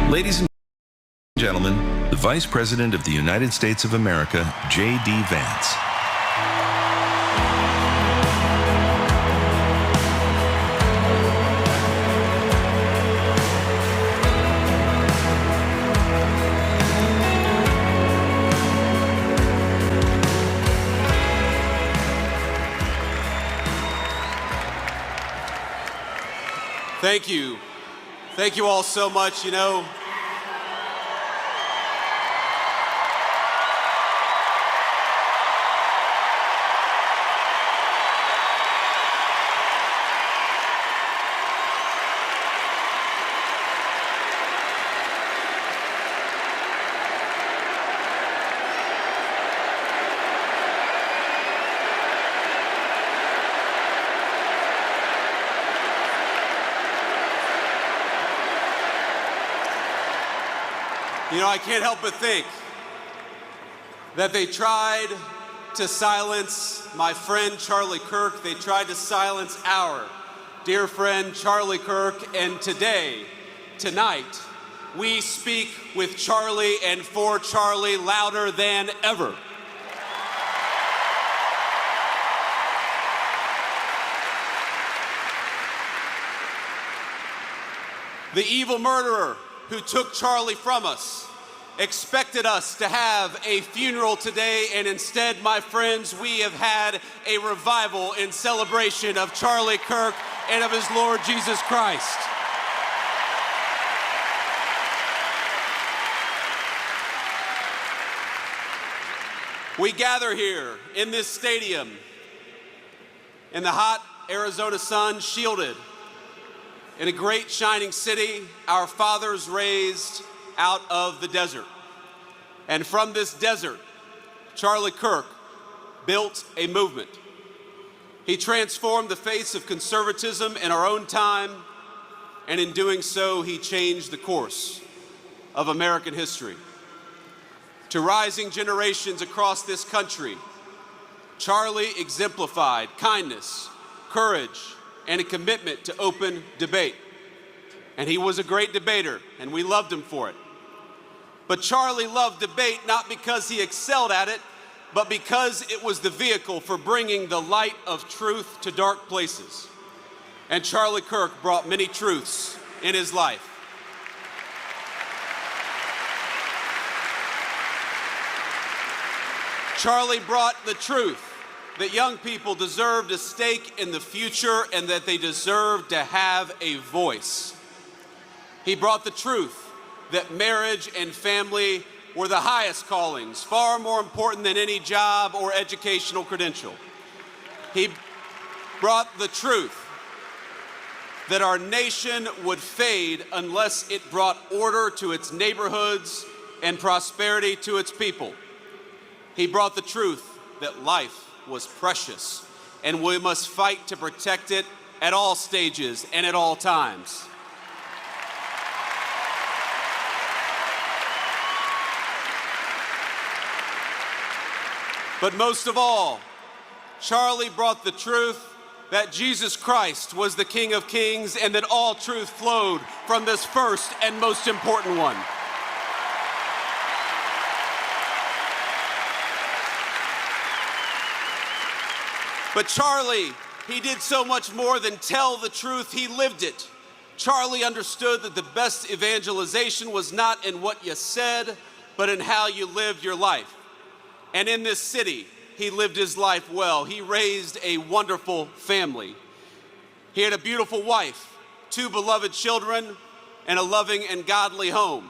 Ladies and gentlemen, the Vice President of the United States of America, J.D. Vance. Thank you. Thank you all so much. You know, I can't help but think that they tried to silence my friend Charlie Kirk. They tried to silence our dear friend Charlie Kirk. And tonight, we speak with Charlie and for Charlie louder than ever. The evil murderer who took Charlie from us expected us to have a funeral today, and instead, my friends, we have had a revival in celebration of Charlie Kirk and of his Lord Jesus Christ. We gather here in this stadium in the hot Arizona sun, shielded in a great shining city our fathers raised out of the desert. And from this desert, Charlie Kirk built a movement. He transformed the face of conservatism in our own time, and in doing so, he changed the course of American history. To rising generations across this country, Charlie exemplified kindness, courage, and a commitment to open debate. And he was a great debater, and we loved him for it. But Charlie loved debate not because he excelled at it, but because it was the vehicle for bringing the light of truth to dark places. And Charlie Kirk brought many truths in his life. Charlie brought the truth that young people deserved a stake in the future and that they deserved to have a voice. He brought the truth that marriage and family were the highest callings, far more important than any job or educational credential. He brought the truth that our nation would fade unless it brought order to its neighborhoods and prosperity to its people. He brought the truth that life was precious and we must fight to protect it at all stages and at all times. But most of all, Charlie brought the truth that Jesus Christ was the King of Kings and that all truth flowed from this first and most important one. But Charlie, he did so much more than tell the truth, he lived it. Charlie understood that the best evangelization was not in what you said, but in how you lived your life. And in this city, he lived his life well. He raised a wonderful family. He had a beautiful wife, 2 beloved children, and a loving and godly home.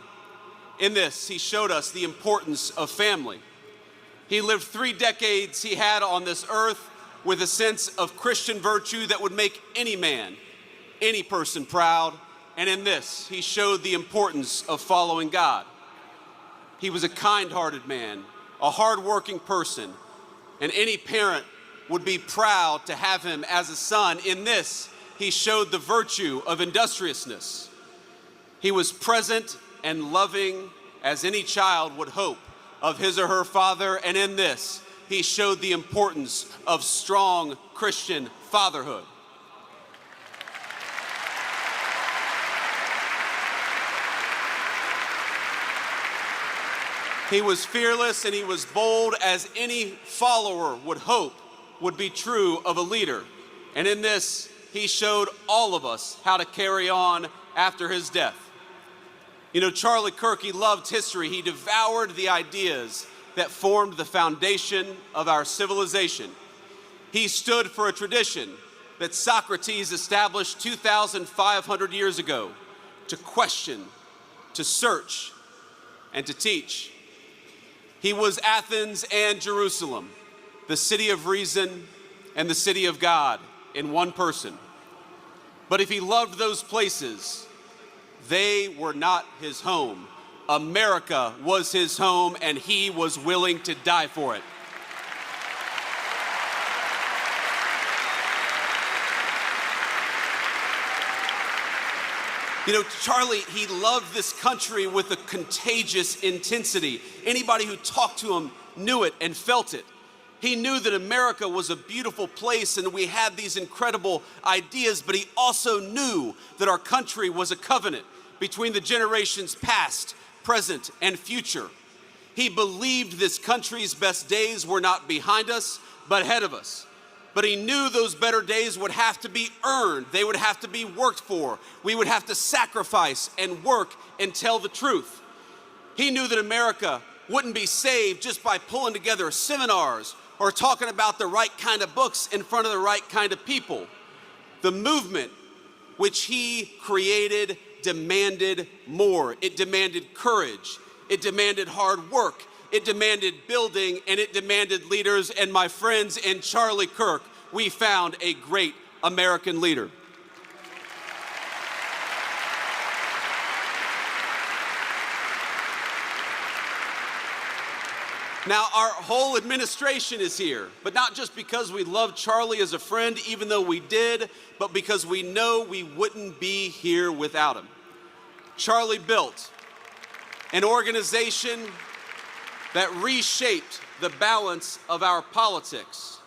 In this, he showed us the importance of family. He lived 3 decades he had on this earth with a sense of Christian virtue that would make any man, any person proud. And in this, he showed the importance of following God. He was a kind-hearted man, a hard-working person, and any parent would be proud to have him as a son. In this, he showed the virtue of industriousness. He was present and loving as any child would hope of his or her father, and in this, he showed the importance of strong Christian fatherhood. He was fearless and he was bold, as any follower would hope would be true of a leader. And in this, he showed all of us how to carry on after his death. You know, Charlie Kirk, he loved history. He devoured the ideas that formed the foundation of our civilization. He stood for a tradition that Socrates established 2,500 years ago: to question, to search, and to teach. He was Athens and Jerusalem, the city of reason and the city of God in one person. But if he loved those places, they were not his home. America was his home, and he was willing to die for it. You know, Charlie, he loved this country with a contagious intensity. Anybody who talked to him knew it and felt it. He knew that America was a beautiful place and we had these incredible ideas, but he also knew that our country was a covenant between the generations past, present, and future. He believed this country's best days were not behind us, but ahead of us. But he knew those better days would have to be earned. They would have to be worked for. We would have to sacrifice and work and tell the truth. He knew that America wouldn't be saved just by pulling together seminars or talking about the right kind of books in front of the right kind of people. The movement which he created demanded more. It demanded courage. It demanded hard work. It demanded building, and it demanded leaders. And my friends, in Charlie Kirk, we found a great American leader. Now, our whole administration is here, but not just because we love Charlie as a friend, even though we did, but because we know we wouldn't be here without him. Charlie built an organization that reshaped the balance of our politics.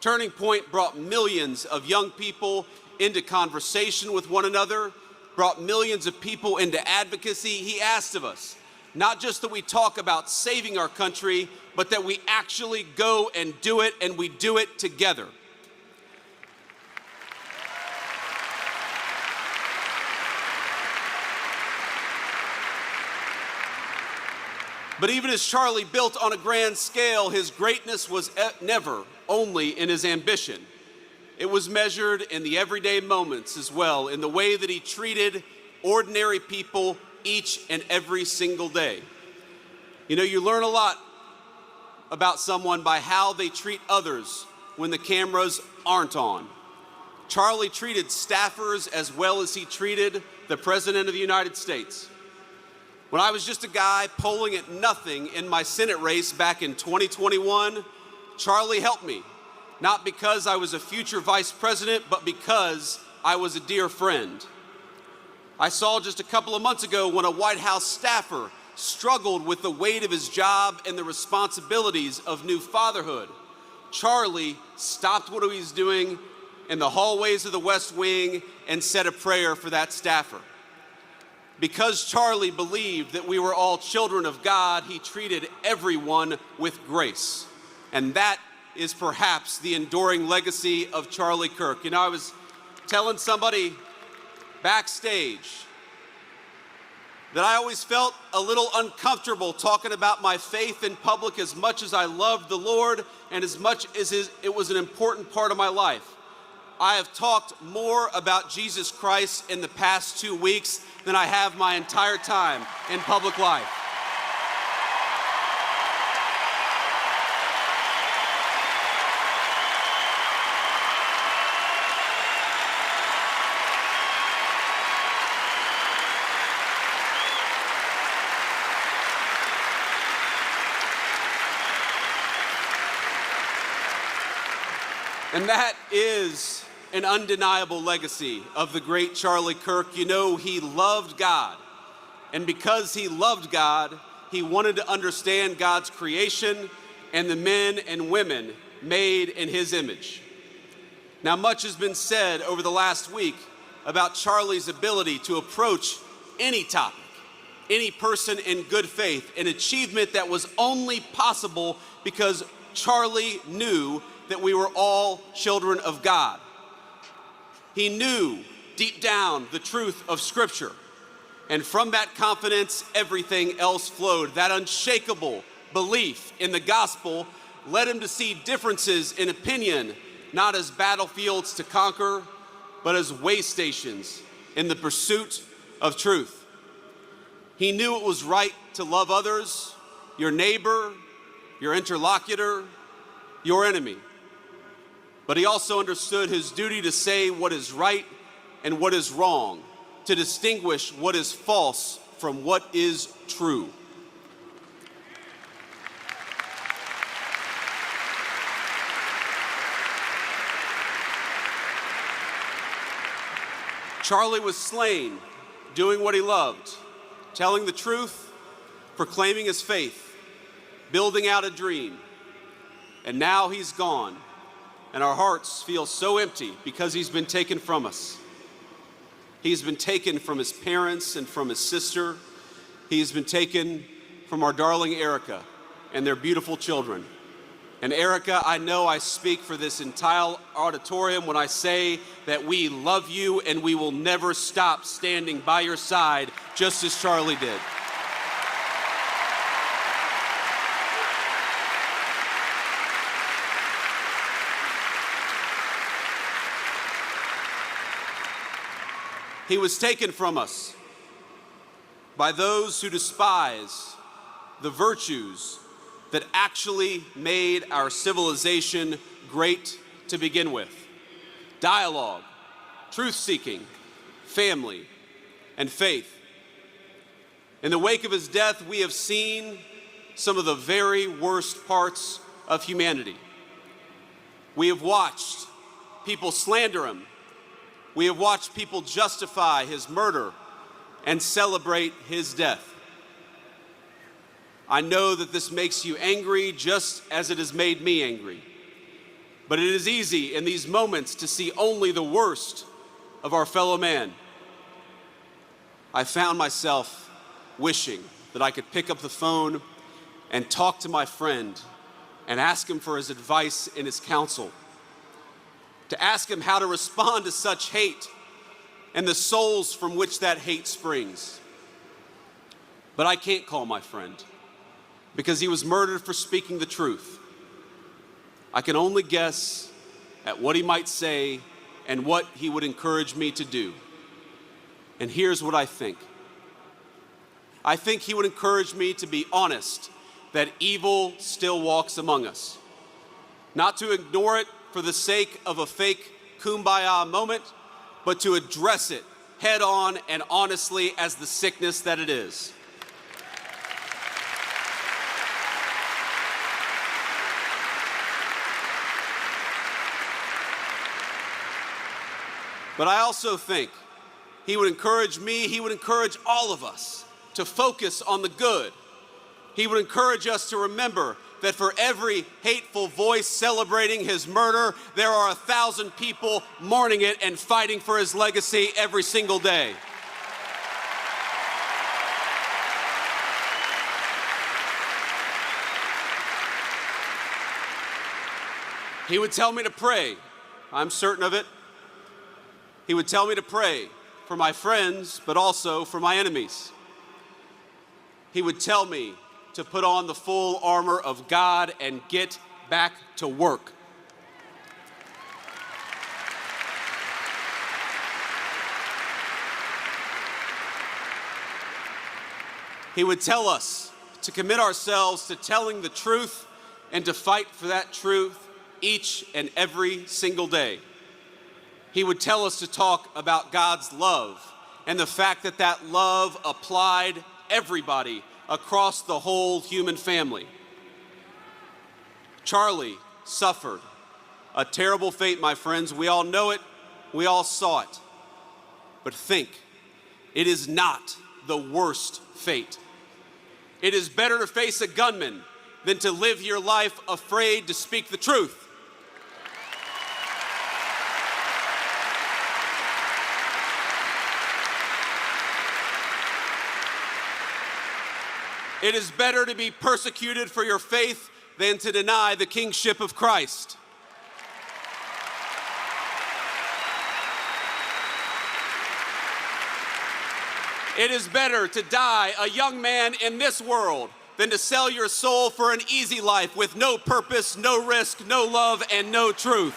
Turning Point brought millions of young people into conversation with one another, brought millions of people into advocacy. He asked of us, not just that we talk about saving our country, but that we actually go and do it, and we do it together. But even as Charlie built on a grand scale, his greatness was never only in his ambition. It was measured in the everyday moments as well, in the way that he treated ordinary people each and every single day. You know, you learn a lot about someone by how they treat others when the cameras aren't on. Charlie treated staffers as well as he treated the President of the United States. When I was just a guy polling at nothing in my Senate race back in 2021, Charlie helped me, not because I was a future vice president, but because I was a dear friend. I saw just a couple of months ago when a White House staffer struggled with the weight of his job and the responsibilities of new fatherhood. Charlie stopped what he was doing in the hallways of the West Wing and said a prayer for that staffer. Because Charlie believed that we were all children of God, he treated everyone with grace. And that is perhaps the enduring legacy of Charlie Kirk. You know, I was telling somebody backstage that I always felt a little uncomfortable talking about my faith in public, as much as I loved the Lord and as much as it was an important part of my life. I have talked more about Jesus Christ in the past 2 weeks than I have my entire time in public life. And that is an undeniable legacy of the great Charlie Kirk. You know, he loved God. And because he loved God, he wanted to understand God's creation and the men and women made in his image. Now, much has been said over the last week about Charlie's ability to approach any topic, any person in good faith, an achievement that was only possible because Charlie knew that we were all children of God. He knew deep down the truth of Scripture, and from that confidence, everything else flowed. That unshakable belief in the gospel led him to see differences in opinion, not as battlefields to conquer, but as way stations in the pursuit of truth. He knew it was right to love others, your neighbor, your interlocutor, your enemy. But he also understood his duty to say what is right and what is wrong, to distinguish what is false from what is true. Charlie was slain, doing what he loved, telling the truth, proclaiming his faith, building out a dream. And now he's gone, and our hearts feel so empty because he's been taken from us. He's been taken from his parents and from his sister. He's been taken from our darling Erica and their beautiful children. And Erica, I know I speak for this entire auditorium when I say that we love you and we will never stop standing by your side, just as Charlie did. He was taken from us by those who despise the virtues that actually made our civilization great to begin with: dialogue, truth-seeking, family, and faith. In the wake of his death, we have seen some of the very worst parts of humanity. We have watched people slander him. We have watched people justify his murder and celebrate his death. I know that this makes you angry just as it has made me angry. But it is easy in these moments to see only the worst of our fellow man. I found myself wishing that I could pick up the phone and talk to my friend and ask him for his advice and his counsel, to ask him how to respond to such hate and the souls from which that hate springs. But I can't call my friend because he was murdered for speaking the truth. I can only guess at what he might say and what he would encourage me to do. And here's what I think. I think he would encourage me to be honest that evil still walks among us, not to ignore it for the sake of a fake kumbaya moment, but to address it head on and honestly as the sickness that it is. But I also think he would encourage me, he would encourage all of us to focus on the good. He would encourage us to remember that for every hateful voice celebrating his murder, there are 1,000 people mourning it and fighting for his legacy every single day. He would tell me to pray. I'm certain of it. He would tell me to pray for my friends, but also for my enemies. He would tell me to put on the full armor of God and get back to work. He would tell us to commit ourselves to telling the truth and to fight for that truth each and every single day. He would tell us to talk about God's love and the fact that that love applied everybody across the whole human family. Charlie suffered a terrible fate, my friends. We all know it. We all saw it. But think, it is not the worst fate. It is better to face a gunman than to live your life afraid to speak the truth. It is better to be persecuted for your faith than to deny the kingship of Christ. It is better to die a young man in this world than to sell your soul for an easy life with no purpose, no risk, no love, and no truth.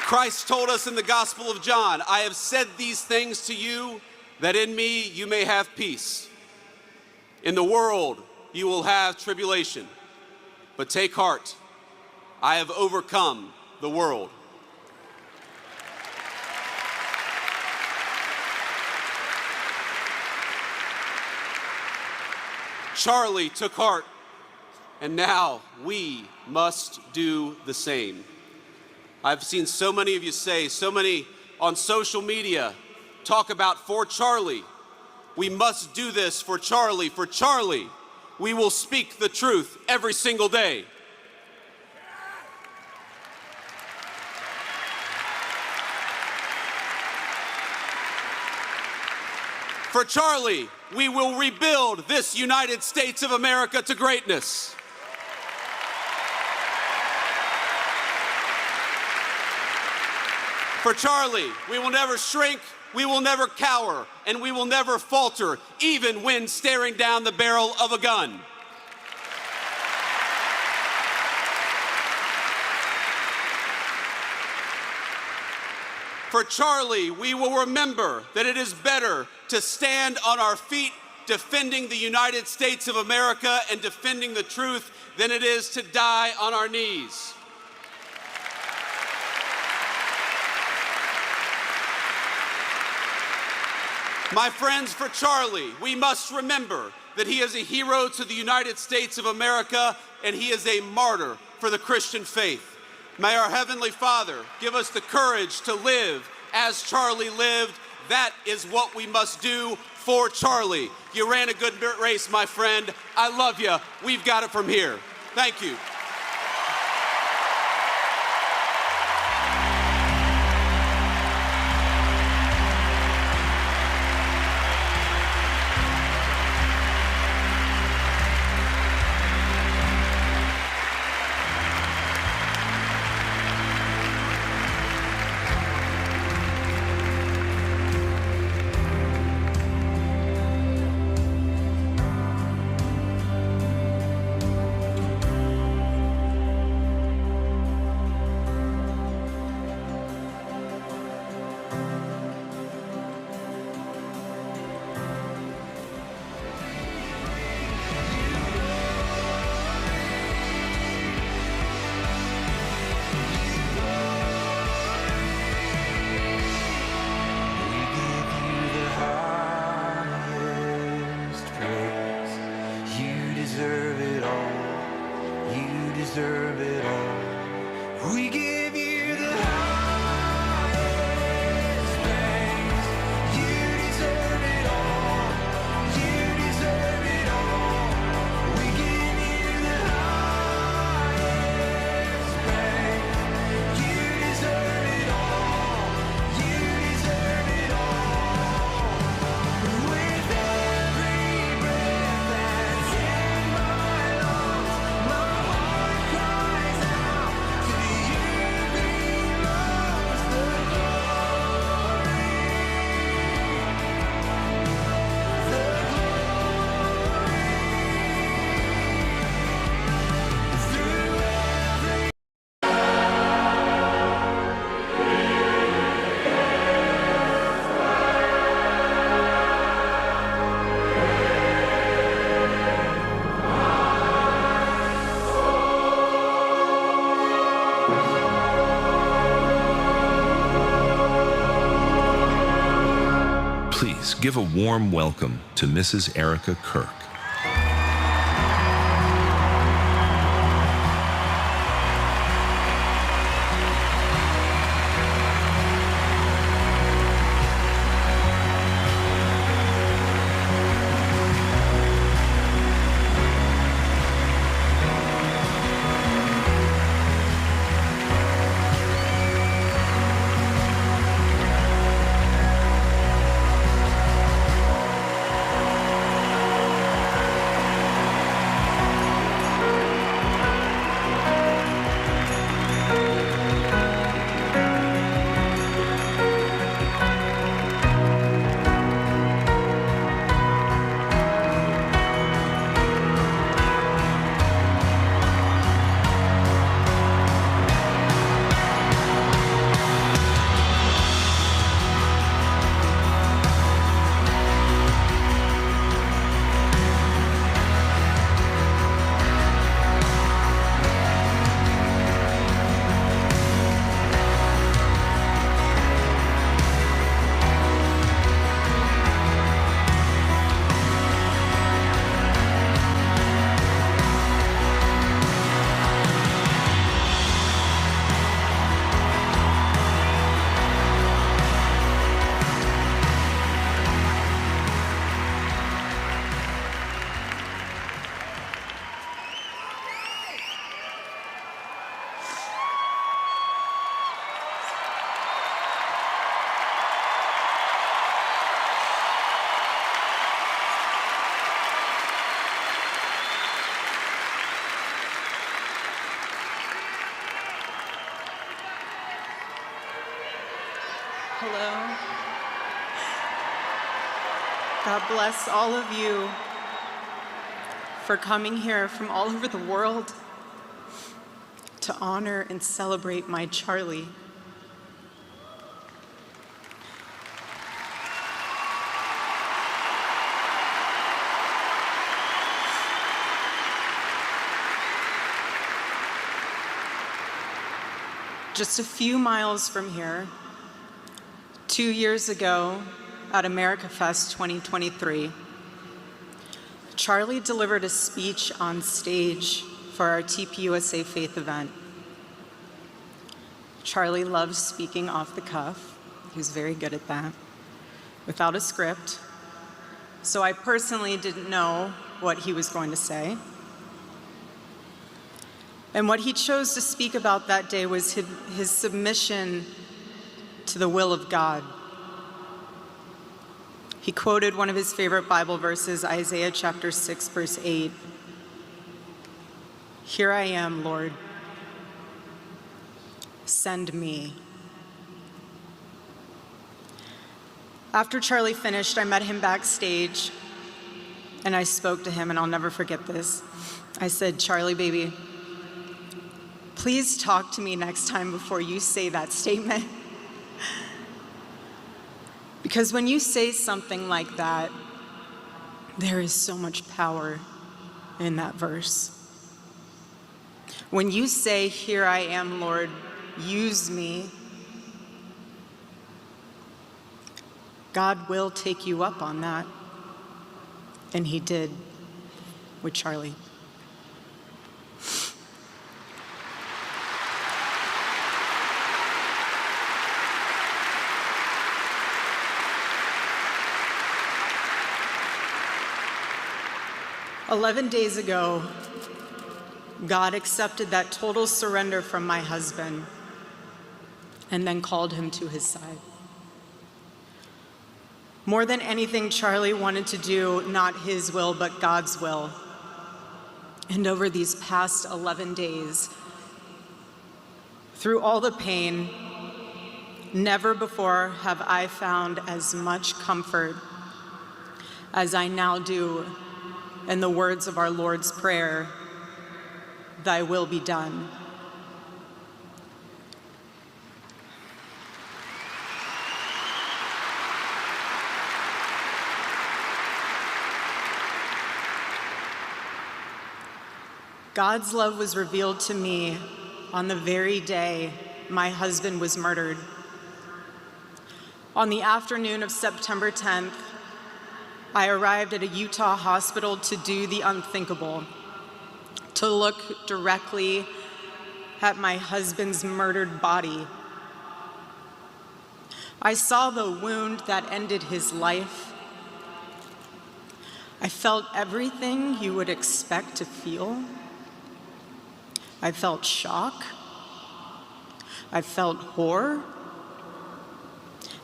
Christ told us in the Gospel of John, "I have said these things to you, that in me you may have peace. In the world you will have tribulation, but take heart, I have overcome the world." Charlie took heart, and now we must do the same. I've seen so many of you say, so many on social media, talk about for Charlie. We must do this for Charlie. For Charlie, we will speak the truth every single day. For Charlie, we will rebuild this United States of America to greatness. For Charlie, we will never shrink, we will never cower, and we will never falter, even when staring down the barrel of a gun. For Charlie, we will remember that it is better to stand on our feet defending the United States of America and defending the truth than it is to die on our knees. My friends, for Charlie, we must remember that he is a hero to the United States of America and he is a martyr for the Christian faith. May our Heavenly Father give us the courage to live as Charlie lived. That is what we must do for Charlie. You ran a good race, my friend. I love you. We've got it from here. Thank you. Please give a warm welcome to Mrs. Erica Kirk. Hello. God bless all of you for coming here from all over the world to honor and celebrate my Charlie. Just a few miles from here, 2 years ago at America Fest 2023, Charlie delivered a speech on stage for our TPUSA Faith event. Charlie loves speaking off the cuff. He was very good at that, without a script. So I personally didn't know what he was going to say. And what he chose to speak about that day was his submission to the will of God. He quoted one of his favorite Bible verses, Isaiah chapter 6, verse 8. "Here I am, Lord. Send me." After Charlie finished, I met him backstage, and I spoke to him, and I'll never forget this. I said, "Charlie, baby, please talk to me next time before you say that statement." Because when you say something like that, there is so much power in that verse. When you say, "Here I am, Lord, use me," God will take you up on that. And he did with Charlie. "11 days ago, God accepted that total surrender from my husband and then called him to his side. More than anything, Charlie wanted to do not his will, but God's will. And over these past 11 days, through all the pain, never before have I found as much comfort as I now do in the words of our Lord's Prayer, 'Thy will be done.' God's love was revealed to me on the very day my husband was murdered. On the afternoon of September 10th, I arrived at a Utah hospital to do the unthinkable, to look directly at my husband's murdered body. I saw the wound that ended his life. I felt everything you would expect to feel. I felt shock. I felt horror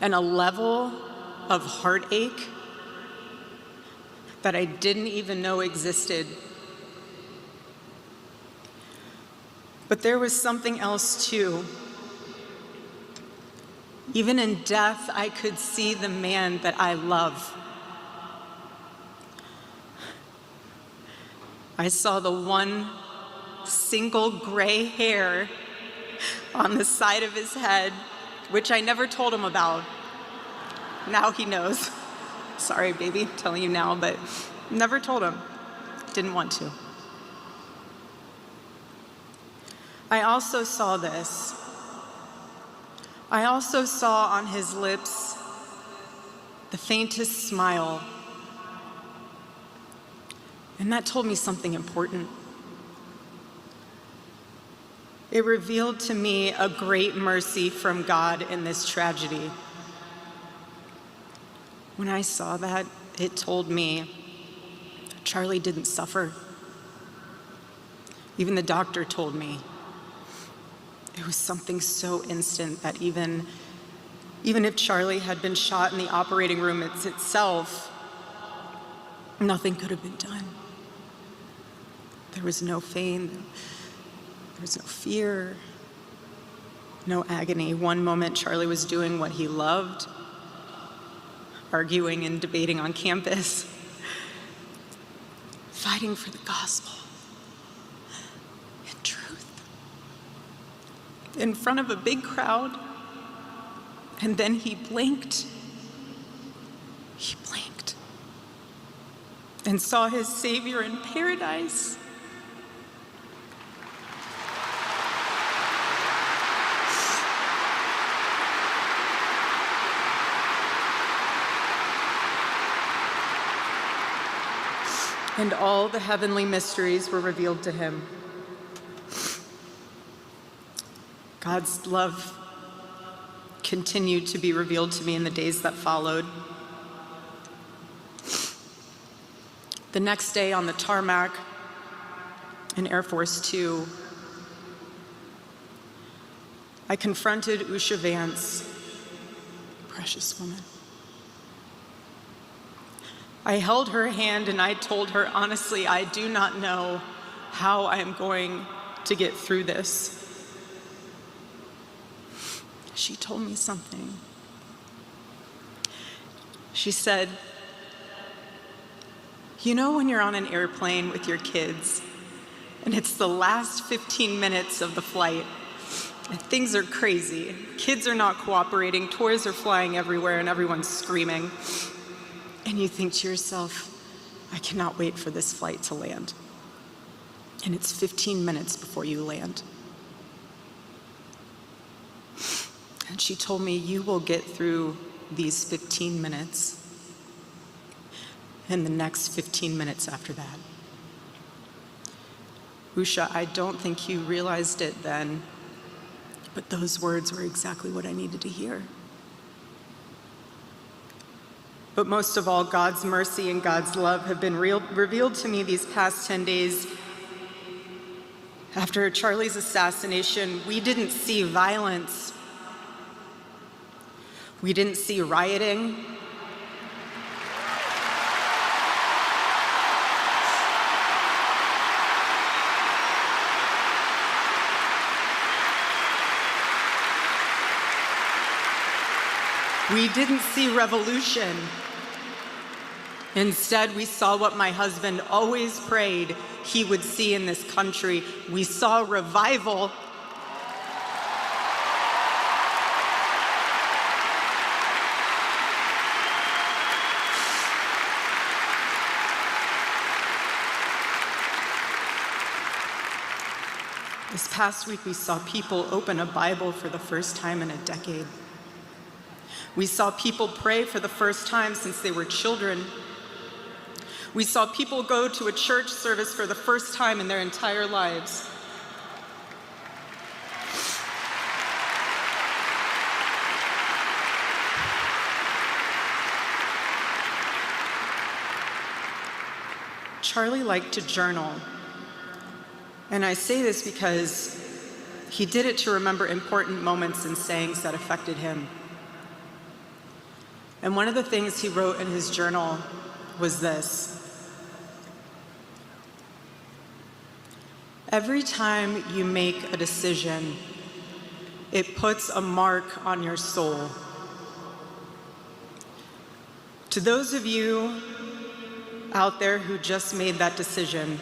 and a level of heartache that I didn't even know existed. But there was something else too. Even in death, I could see the man that I love. I saw the one single gray hair on the side of his head, which I never told him about. Now he knows. Sorry, baby, I'm telling you now, but never told him. Didn't want to. I also saw this. I also saw on his lips the faintest smile. And that told me something important. It revealed to me a great mercy from God in this tragedy. When I saw that, it told me Charlie didn't suffer. Even the doctor told me. It was something so instant that even if Charlie had been shot in the operating room itself, nothing could have been done. There was no pain. There was no fear. no agony. One moment, Charlie was doing what he loved, arguing and debating on campus, fighting for the gospel and truth in front of a big crowd. And then he blinked. He blinked and saw his Savior in paradise. And all the heavenly mysteries were revealed to him. God's love continued to be revealed to me in the days that followed. The next day on the tarmac in Air Force Two, I confronted Usha Vance, precious woman. I held her hand and I told her, honestly, I do not know how I am going to get through this. She told me something. She said, you know when you're on an airplane with your kids and it's the last 15 minutes of the flight and things are crazy, kids are not cooperating, toys are flying everywhere and everyone's screaming. And you think to yourself, I cannot wait for this flight to land. And it's 15 minutes before you land. And she told me, you will get through these 15 minutes and the next 15 minutes after that. Usha, I don't think you realized it then, but those words were exactly what I needed to hear. But most of all, God's mercy and God's love have been revealed to me these past 10 days. After Charlie's assassination, we didn't see violence. We didn't see rioting. We didn't see revolution. Instead, we saw what my husband always prayed he would see in this country. We saw revival. This past week, we saw people open a Bible for the first time in a decade. We saw people pray for the first time since they were children. We saw people go to a church service for the first time in their entire lives. Charlie liked to journal. And I say this because he did it to remember important moments and sayings that affected him. And one of the things he wrote in his journal was this: every time you make a decision, it puts a mark on your soul. To those of you out there who just made that decision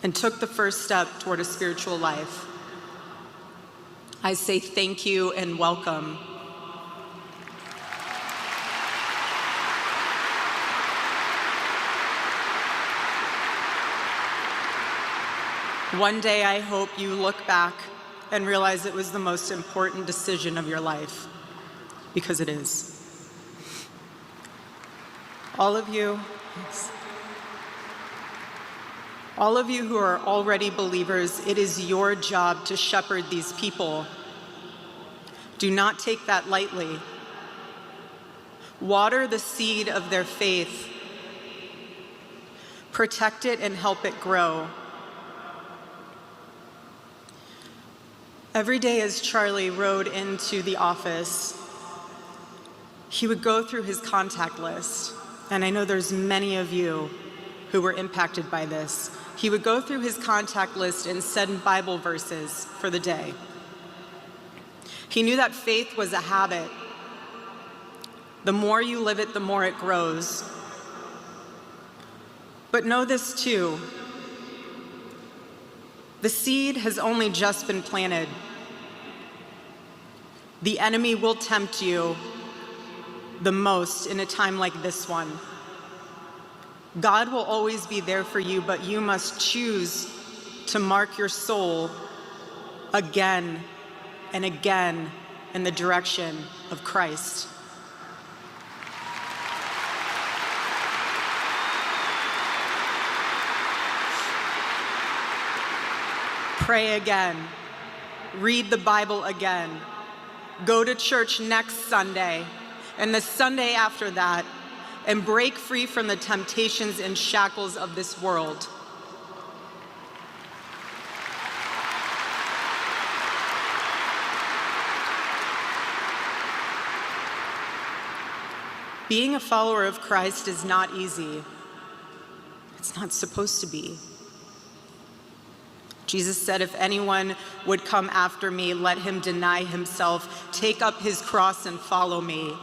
and took the first step toward a spiritual life, I say thank you and welcome. One day, I hope you look back and realize it was the most important decision of your life, because it is. All of you who are already believers, it is your job to shepherd these people. Do not take that lightly. Water the seed of their faith. Protect it and help it grow. Every day as Charlie rode into the office, he would go through his contact list. And I know there's many of you who were impacted by this. He would go through his contact list and send Bible verses for the day. He knew that faith was a habit. The more you live it, the more it grows. But know this too, the seed has only just been planted. The enemy will tempt you the most in a time like this one. God will always be there for you, but you must choose to mark your soul again and again in the direction of Christ. Pray again. Read the Bible again. Go to church next Sunday and the Sunday after that, and break free from the temptations and shackles of this world. Being a follower of Christ is not easy. It's not supposed to be. Jesus said, if anyone would come after me, let him deny himself, take up his cross and follow me.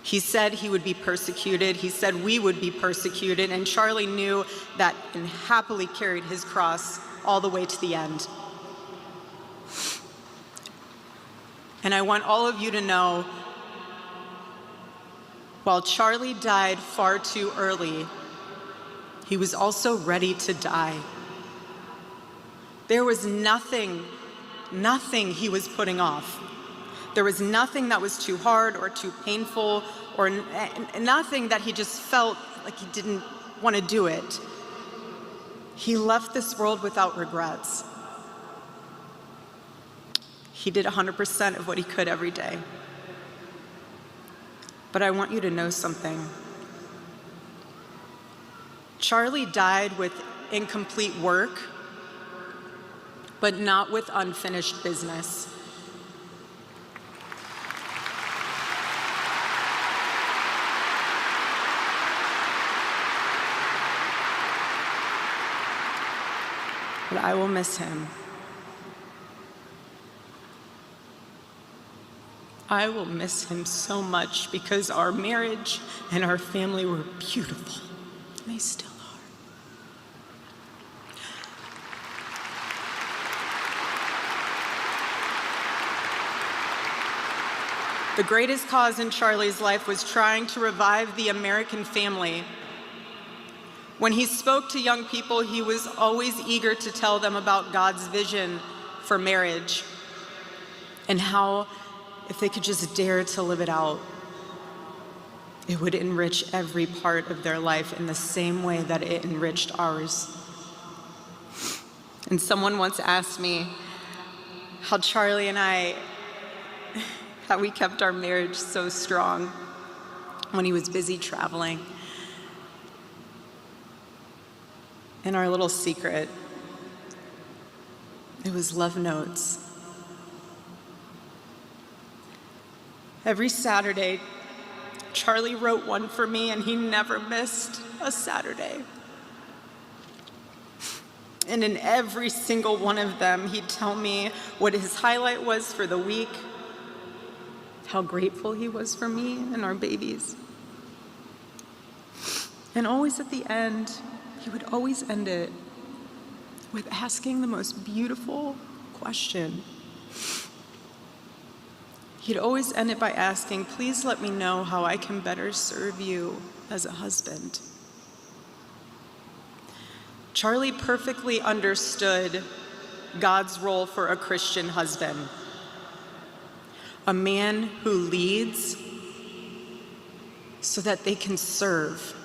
He said he would be persecuted. He said we would be persecuted. And Charlie knew that and happily carried his cross all the way to the end. And I want all of you to know, while Charlie died far too early, he was also ready to die. There was nothing he was putting off. There was nothing that was too hard or too painful, or nothing that he just felt like he didn't want to do it. He left this world without regrets. He did 100% of what he could every day. But I want you to know something. Charlie died with incomplete work, but not with unfinished business. But I will miss him. I will miss him so much because our marriage and our family were beautiful. They still are. The greatest cause in Charlie's life was trying to revive the American family. When he spoke to young people, he was always eager to tell them about God's vision for marriage and how, if they could just dare to live it out, it would enrich every part of their life in the same way that it enriched ours. And someone once asked me how Charlie and I, how we kept our marriage so strong when he was busy traveling. And our little secret, it was love notes. Every Saturday, Charlie wrote one for me, and he never missed a Saturday. And in every single one of them, he'd tell me what his highlight was for the week, how grateful he was for me and our babies. And always at the end, he would always end it with asking the most beautiful question. He'd always end it by asking, please let me know how I can better serve you as a husband. Charlie perfectly understood God's role for a Christian husband. A man who leads so that they can serve.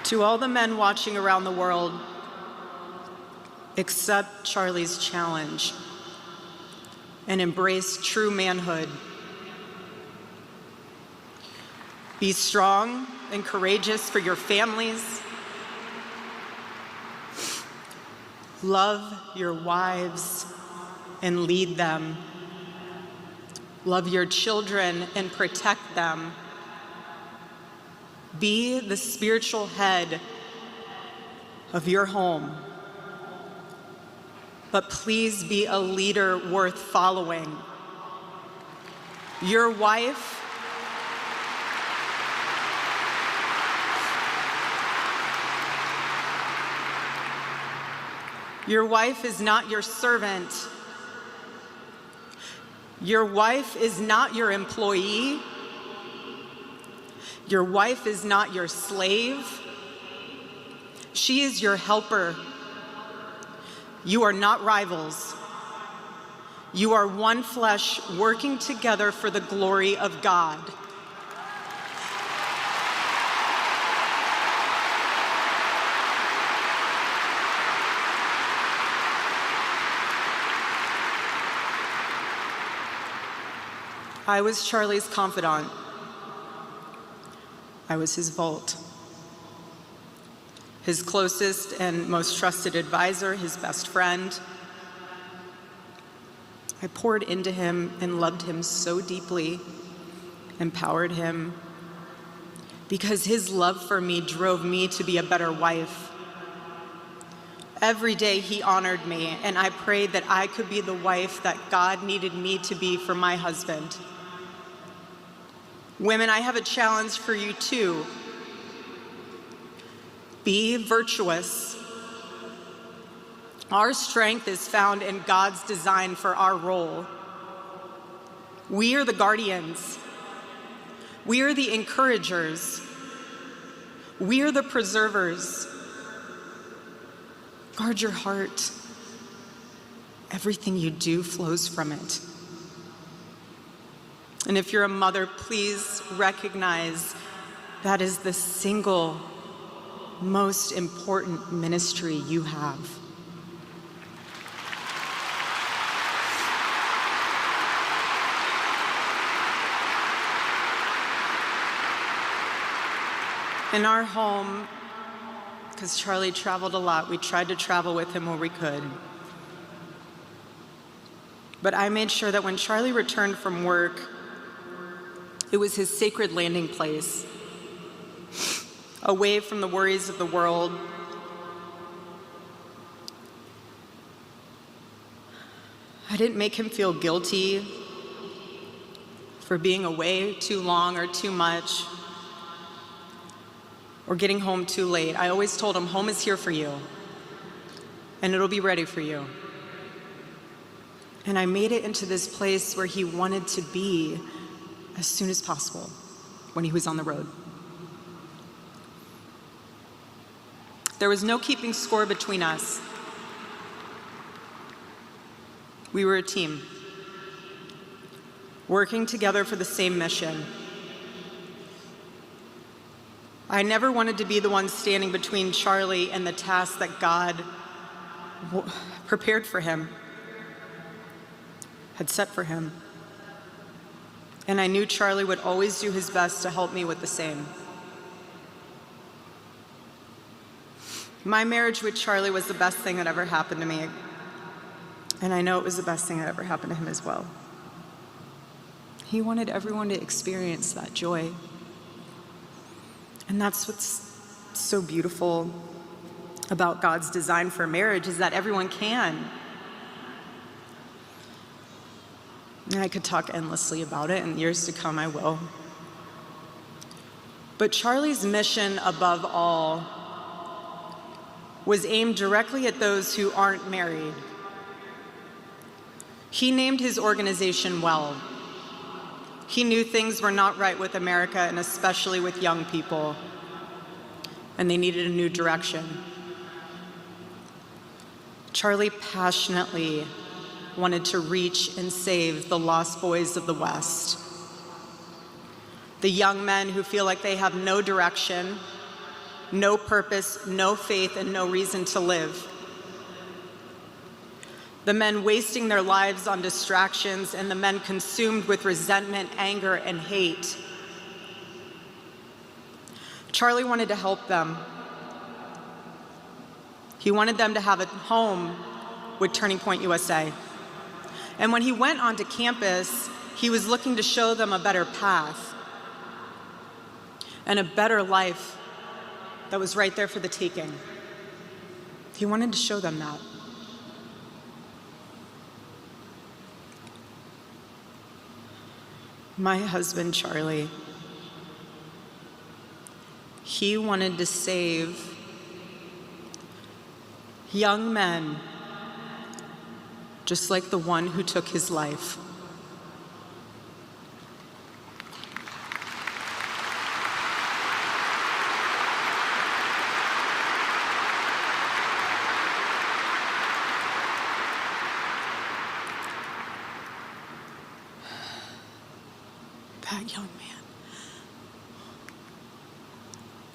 To all the men watching around the world, accept Charlie's challenge and embrace true manhood. Be strong and courageous for your families Love your wives and lead them. Love your children and protect them. Be the spiritual head of your home. But please be a leader worth following. Your wife is not your servant. Your wife is not your employee. Your wife is not your slave. She is your helper. You are not rivals. You are one flesh working together for the glory of God. I was Charlie's confidant. I was his vault. His closest and most trusted advisor, his best friend. I poured into him and loved him so deeply, empowered him, because his love for me drove me to be a better wife. Every day he honored me, and I prayed that I could be the wife that God needed me to be for my husband. Women, I have a challenge for you too. Be virtuous. Our strength is found in God's design for our role. We are the guardians. We are the encouragers. We are the preservers. Guard your heart. Everything you do flows from it. And if you're a mother, please recognize that is the single most important ministry you have. In our home, because Charlie traveled a lot, we tried to travel with him where we could. But I made sure that when Charlie returned from work, it was his sacred landing place, away from the worries of the world. I didn't make him feel guilty for being away too long or too much, or getting home too late. I always told him, home is here for you, and it'll be ready for you. And I made it into this place where he wanted to be as soon as possible when he was on the road. There was no keeping score between us. We were a team, working together for the same mission. I never wanted to be the one standing between Charlie and the task that God prepared for him, had set for him. And I knew Charlie would always do his best to help me with the same. My marriage with Charlie was the best thing that ever happened to me. And I know it was the best thing that ever happened to him as well. He wanted everyone to experience that joy. And that's what's so beautiful about God's design for marriage, is that everyone can. And I could talk endlessly about it, and years to come I will. But Charlie's mission above all was aimed directly at those who aren't married. He named his organization well. He knew things were not right with America, and especially with young people, and they needed a new direction. Charlie passionately wanted to reach and save the lost boys of the West. The young men who feel like they have no direction, no purpose, no faith, and no reason to live. The men wasting their lives on distractions, and the men consumed with resentment, anger, and hate. Charlie wanted to help them. He wanted them to have a home with Turning Point USA. And when he went onto campus, he was looking to show them a better path and a better life that was right there for the taking. He wanted to show them that. My husband, Charlie, he wanted to save young men just like the one who took his life.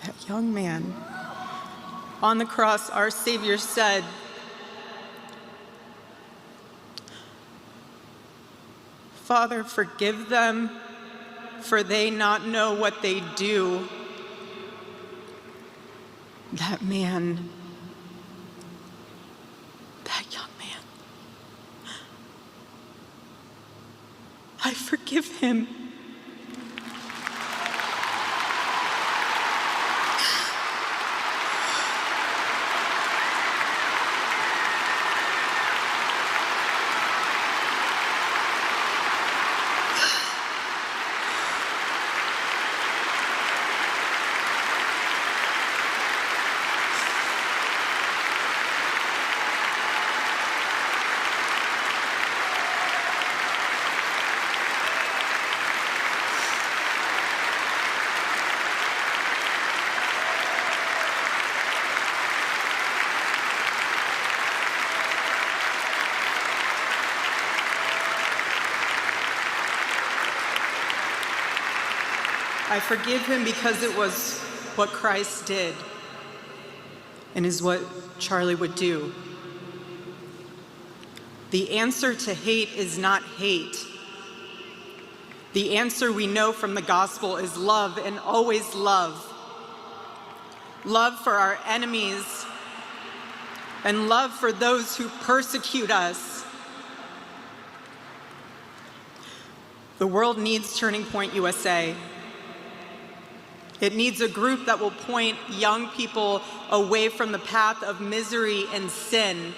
That young man, on the cross, our Savior said, "Father, forgive them, for they not know what they do." That man, that young man, I forgive him. I forgive him because it was what Christ did and is what Charlie would do. The answer to hate is not hate. The answer we know from the gospel is love, and always love. Love for our enemies and love for those who persecute us. The world needs Turning Point USA. It needs a group that will point young people away from the path of misery and sin.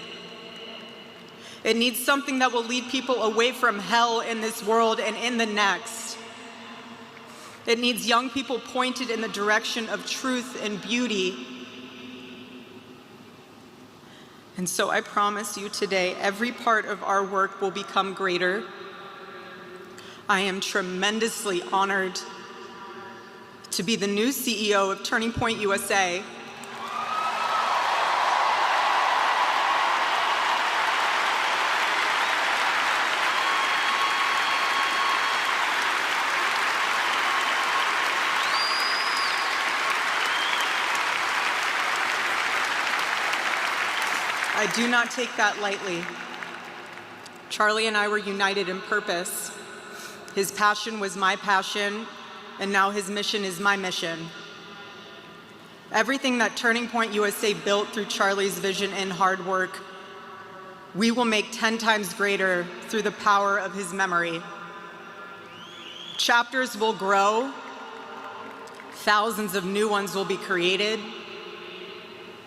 It needs something that will lead people away from hell in this world and in the next. It needs young people pointed in the direction of truth and beauty. And so I promise you today, every part of our work will become greater. I am tremendously honored to be the new CEO of Turning Point USA. I do not take that lightly. Charlie and I were united in purpose. His passion was my passion, and now his mission is my mission. Everything that Turning Point USA built through Charlie's vision and hard work, we will make 10 times greater through the power of his memory. Chapters will grow, thousands of new ones will be created.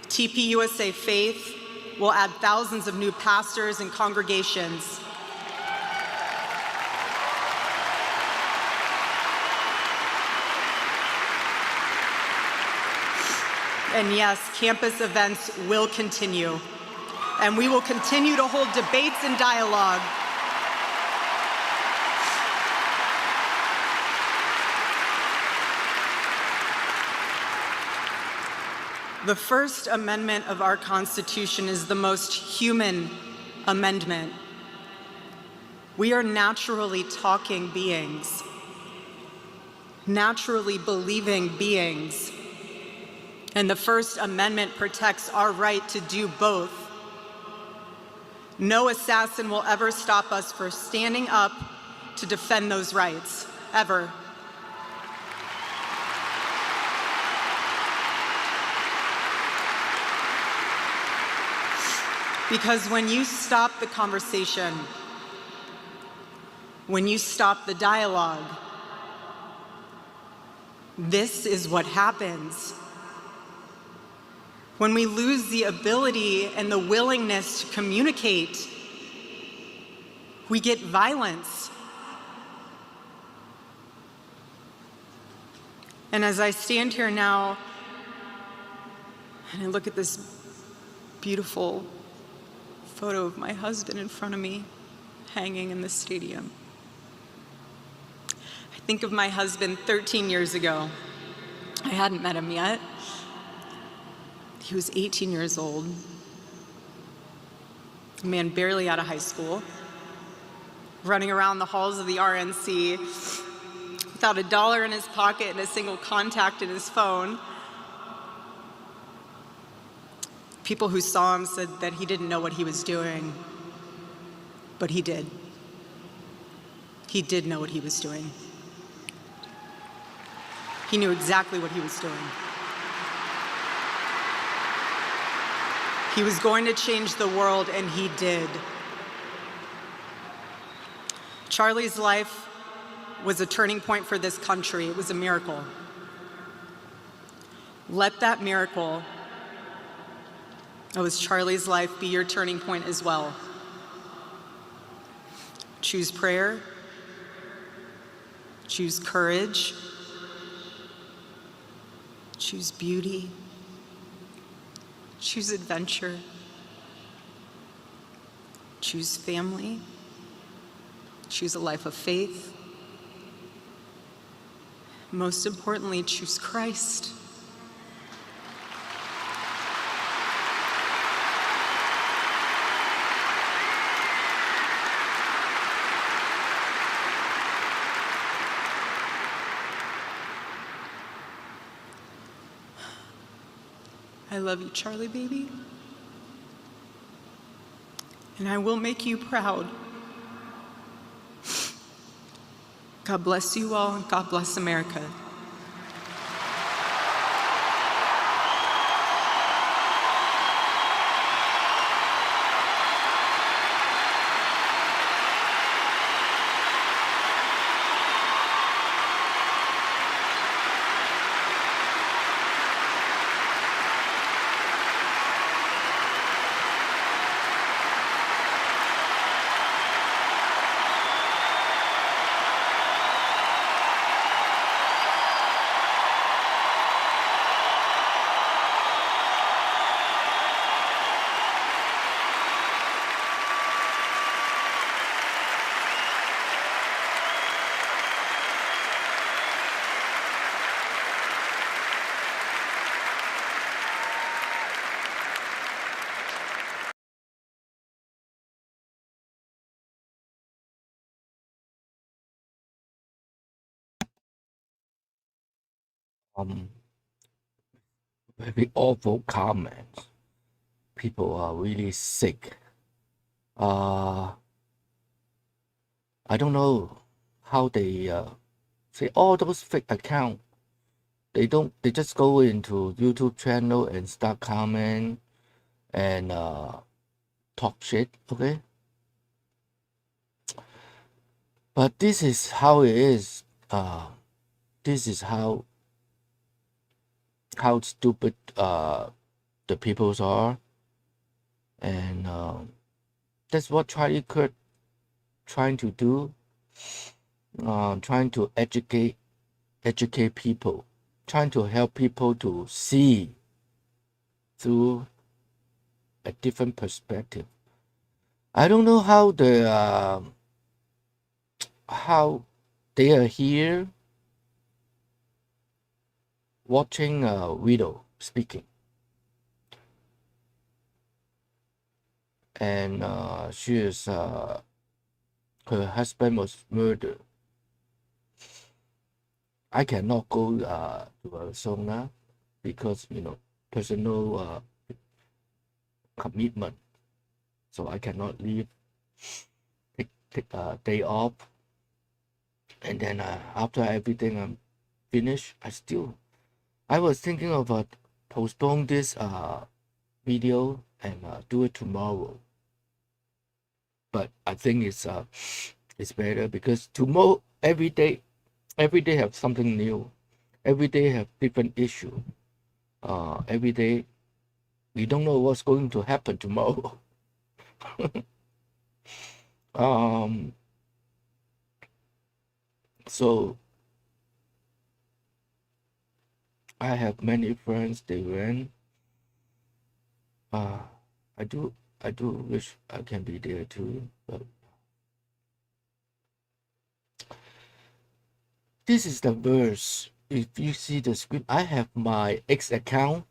TPUSA Faith will add thousands of new pastors and congregations. And yes, campus events will continue, and we will continue to hold debates and dialogue. The First Amendment of our Constitution is the most human amendment. We are naturally talking beings, naturally believing beings. And the First Amendment protects our right to do both. No assassin will ever stop us from standing up to defend those rights, ever. Because when you stop the conversation, when you stop the dialogue, this is what happens. When we lose the ability and the willingness to communicate, we get violence. And as I stand here now and I look at this beautiful photo of my husband in front of me, hanging in the stadium, I think of my husband 13 years ago. I hadn't met him yet. He was 18 years old, a man barely out of high school, running around the halls of the RNC without $1 in his pocket and a single contact in his phone. People who saw him said that he didn't know what he was doing, but he did. He did know what he was doing. He knew exactly what he was doing. He was going to change the world, and he did. Charlie's life was a turning point for this country. It was a miracle. Let that miracle that was Charlie's life be your turning point as well. Choose prayer. Choose courage. Choose beauty. Choose adventure. Choose family. Choose a life of faith. Most importantly, choose Christ. I love you, Charlie, baby. And I will make you proud. God bless you all, and God bless America. Very awful comments. People are really sick. I don't know how they say all those fake accounts. They just go into YouTube channel and start comment and talk shit, okay? But this is how it is. This is how stupid the peoples are, and that's what Charlie Kirk trying to do. Trying to educate people, trying to help people to see through a different perspective. I don't know how they are here watching a widow speaking, and she is her husband was murdered. I cannot go to a sauna because personal commitment, so I cannot leave. Take a day off, and then after everything I'm finished, I was thinking of postpone this video and do it tomorrow. But I think it's better because tomorrow every day have something new. Every day have different issue. Every day we don't know what's going to happen tomorrow. So I have many friends. They went. I do wish I can be there too. But this is the verse. If you see the script, I have my X account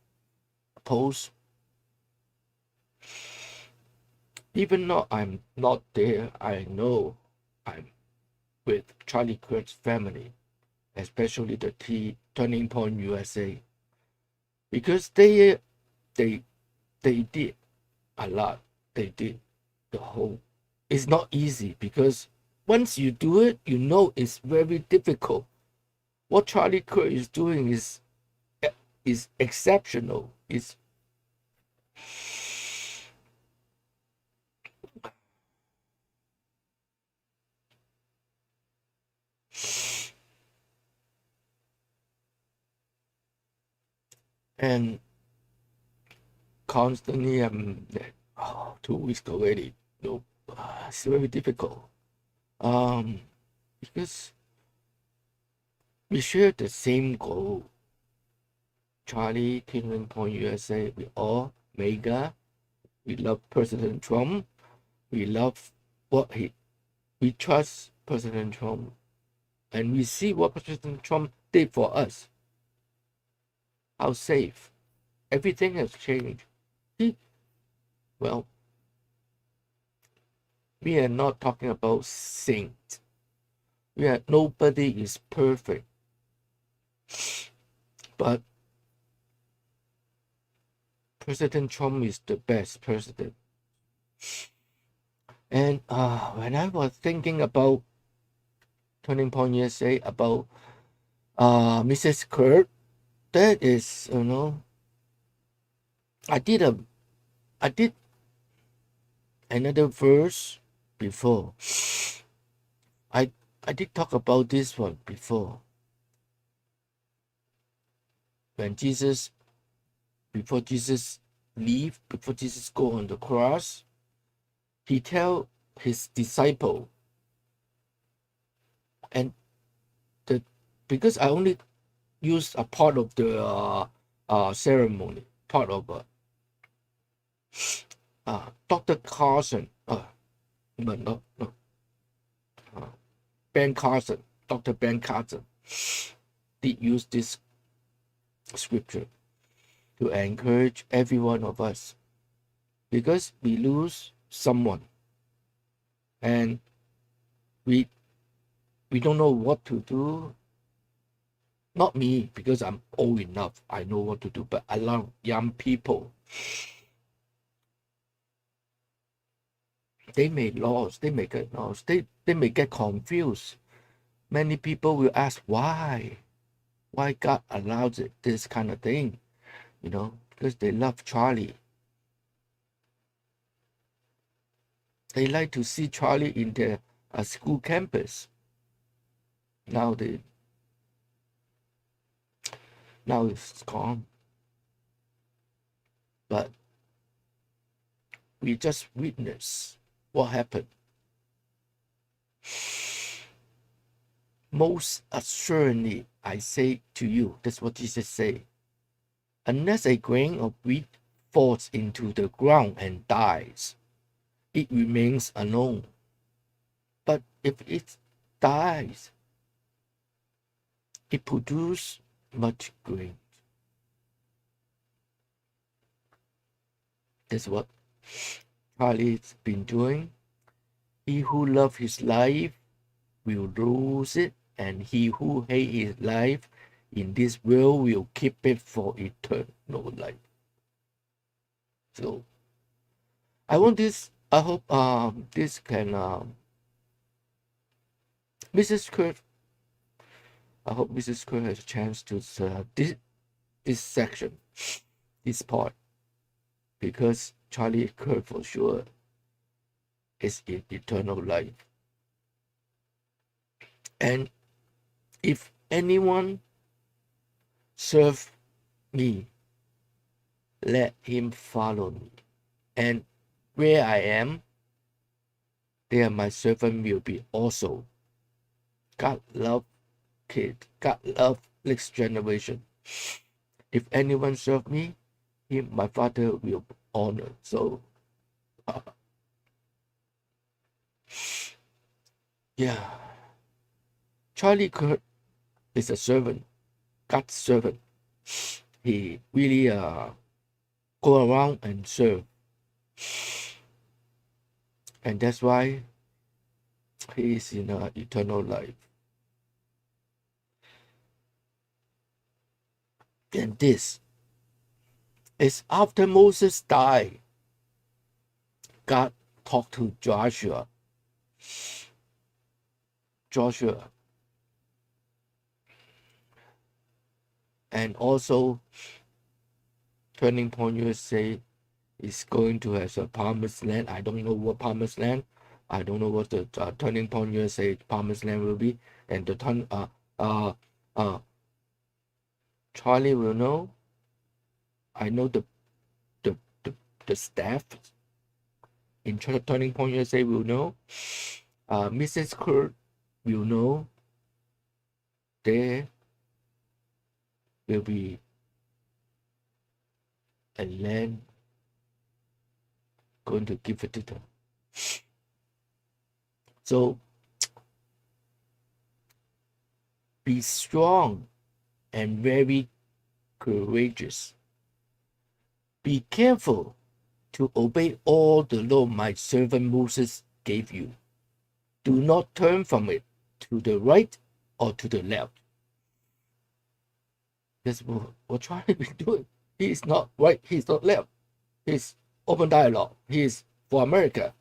post. Even though I'm not there, I know I'm with Charlie Kirk's family, especially the Turning Point USA, because they did a lot. They did the whole. It's not easy because once you do it, you know it's very difficult. What Charlie Kirk is doing is exceptional. And constantly 2 weeks already. No, it's very difficult. Because we share the same goal. Charlie, Turning Point USA, we all mega. We love President Trump. We love we trust President Trump. And we see what President Trump did for us. How safe. Everything has changed. Well, we are not talking about saints. Nobody is perfect. But President Trump is the best president. And when I was thinking about Turning Point USA, about Mrs. Kirk, that is, I did another verse before. I did talk about this one before. When before Jesus go on the cross, he tell his disciple, and because I only used a part of the ceremony, part of Dr. Carson, no, Ben Carson, Dr. Ben Carson did use this scripture to encourage every one of us, because we lose someone and we don't know what to do. Not me, because I'm old enough, I know what to do, but a lot of young people, they may get lost, they may get confused. Many people will ask why God allows this kind of thing, because they love Charlie. They like to see Charlie in their school campus. Now it's gone. But we just witnessed what happened. Most assuredly, I say to you, that's what Jesus said, unless a grain of wheat falls into the ground and dies, it remains alone. But if it dies, it produces much grain. That's what Charlie's been doing. He who loves his life will lose it, and he who hates his life in this world will keep it for eternal life. So I hope this can Mrs. Kirk. I hope Mrs. Kirk has a chance to this section, this part, because Charlie Kirk for sure is in eternal life. And if anyone serve me, let him follow me. And where I am, there my servant will be also. God love kid. God love next generation. If anyone serve me, him my Father will honor. So, yeah. Charlie Kirk is a servant, God's servant. He really go around and serve. And that's why he is in eternal life. And this is after Moses died. God talked to Joshua. And also, Turning Point USA is going to have a promised land. I don't know what promised land. I don't know what the Turning Point USA promised land will be. And the Charlie will know. I know the staff in Turning Point USA will know. Mrs. Kirk will know. There will be a land going to give it to them. So be strong and very courageous. Be careful to obey all the law my servant Moses gave you. Do not turn from it to the right or to the left. That's what Charlie been doing. He is not right, he's not left. He's open dialogue. He is for America.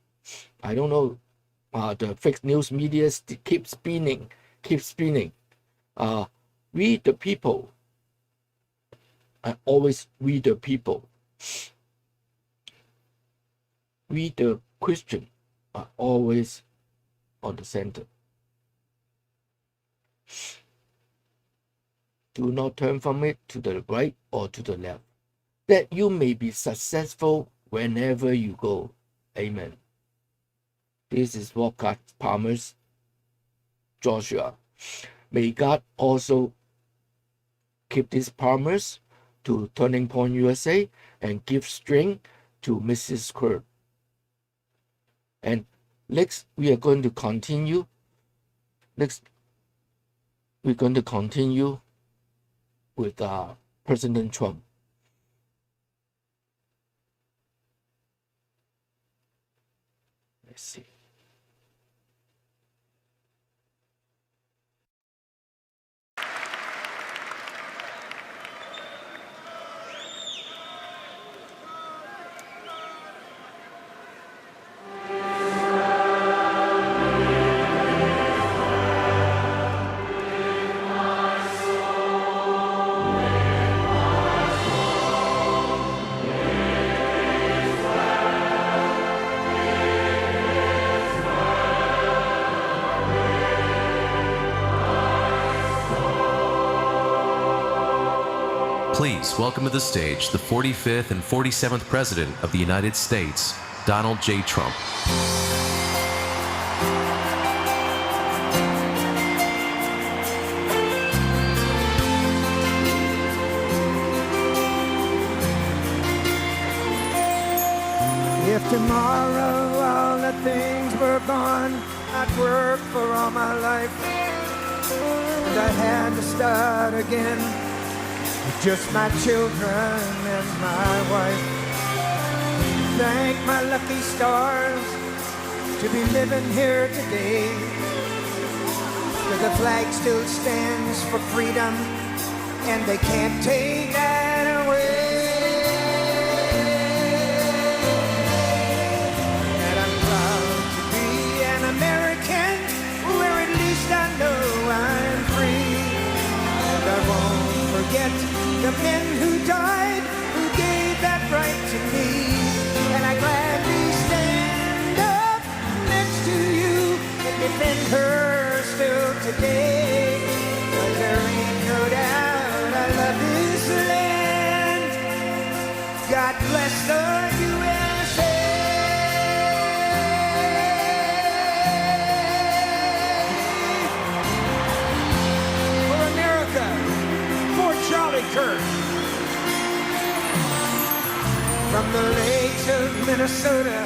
I don't know. The fake news media keep spinning. We the people. I always we the people. We the Christian are always on the center. Do not turn from it to the right or to the left, that you may be successful whenever you go. Amen. This is what God promised Joshua. May God also keep this promise to Turning Point USA and give strength to Mrs. Kirk. And next, we are going to continue. We're going to continue with President Trump. Let's see. Please welcome to the stage the 45th and 47th President of the United States, Donald J. Trump. If tomorrow all the things were gone, I'd work for all my life, and I had to start again with just my children and my wife. Thank my lucky stars to be living here today, where the flag still stands for freedom, and they can't take that away. And I'm proud to be an American, where at least I know I'm free. And I won't forget the men who died, who gave that right to me. And defend her still today. 'Cause there ain't no doubt I love this land. God bless the USA. For America, for Charlie Kirk. From the lakes of Minnesota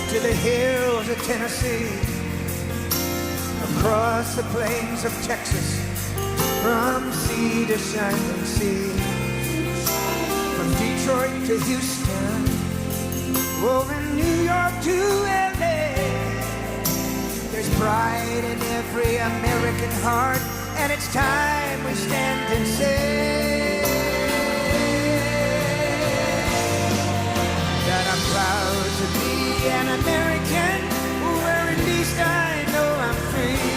to the hills of Tennessee, across the plains of Texas, from sea to shining sea, from Detroit to Houston, over New York to LA. There's pride in every American heart, and it's time we stand and say that I'm proud to be an American, where at least I know I'm free.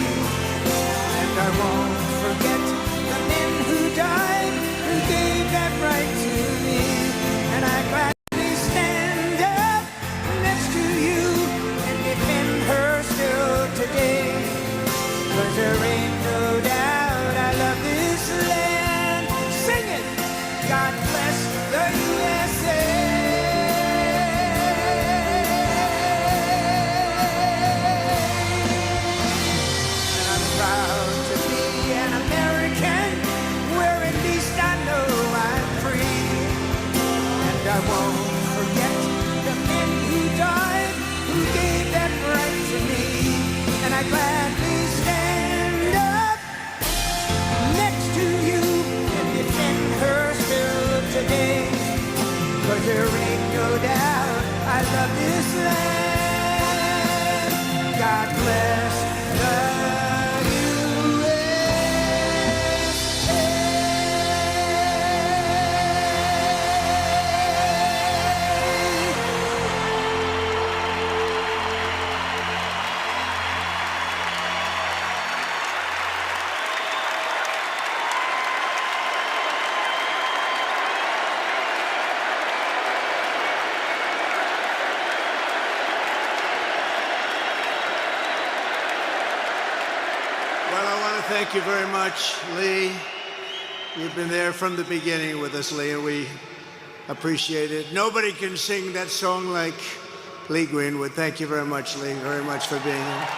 And I won't forget the men who died, who gave that right to me. And I gladly stand up next to you and defend her still today. 'Cause there ain't no doubt I love this land. Sing it! God bless the USA. Proud to be an American, where at least I know I'm free. And I won't forget the men who died, who gave that right to me. And I gladly stand up next to you and defend her still today. 'Cause there ain't no doubt I love this land. God bless the Thank you very much, Lee. You've been there from the beginning with us, Lee, and we appreciate it. Nobody can sing that song like Lee Greenwood. Thank you very much, Lee, very much for being here.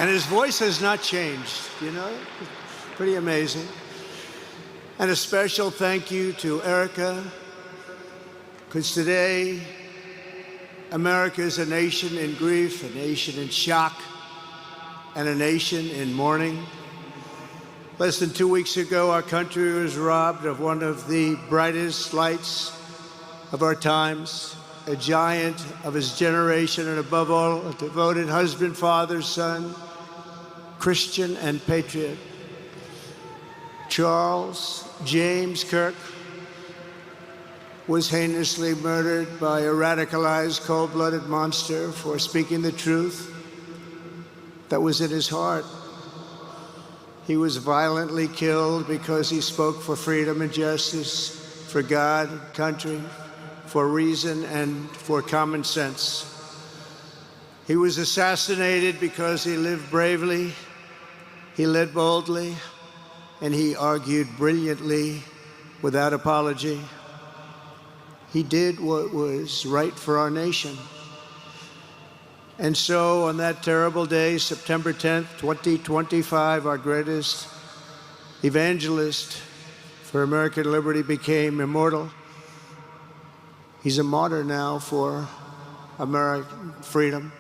And his voice has not changed, you know? Pretty amazing. And a special thank you to Erica, because today, America is a nation in grief, a nation in shock, and a nation in mourning. Less than 2 weeks ago, our country was robbed of one of the brightest lights of our times, a giant of his generation, and above all, a devoted husband, father, son, Christian, and patriot. Charles James Kirk was heinously murdered by a radicalized, cold-blooded monster for speaking the truth that was in his heart. He was violently killed because he spoke for freedom and justice, for God, country, for reason, and for common sense. He was assassinated because he lived bravely, he led boldly, and he argued brilliantly without apology. He did what was right for our nation. And so on that terrible day, September 10th, 2025, our greatest evangelist for American liberty became immortal. He's a martyr now for American freedom.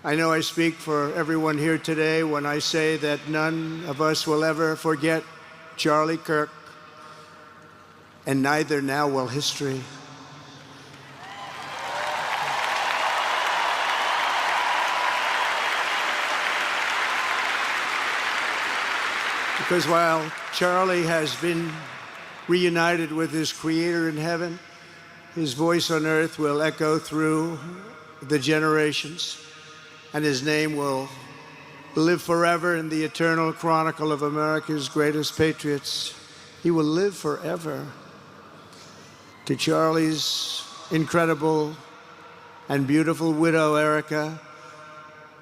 I know I speak for everyone here today when I say that none of us will ever forget Charlie Kirk, and neither now will history. Because while Charlie has been reunited with his Creator in heaven, his voice on earth will echo through the generations, and his name will live forever in the eternal chronicle of America's greatest patriots. He will live forever. To Charlie's incredible and beautiful widow, Erica.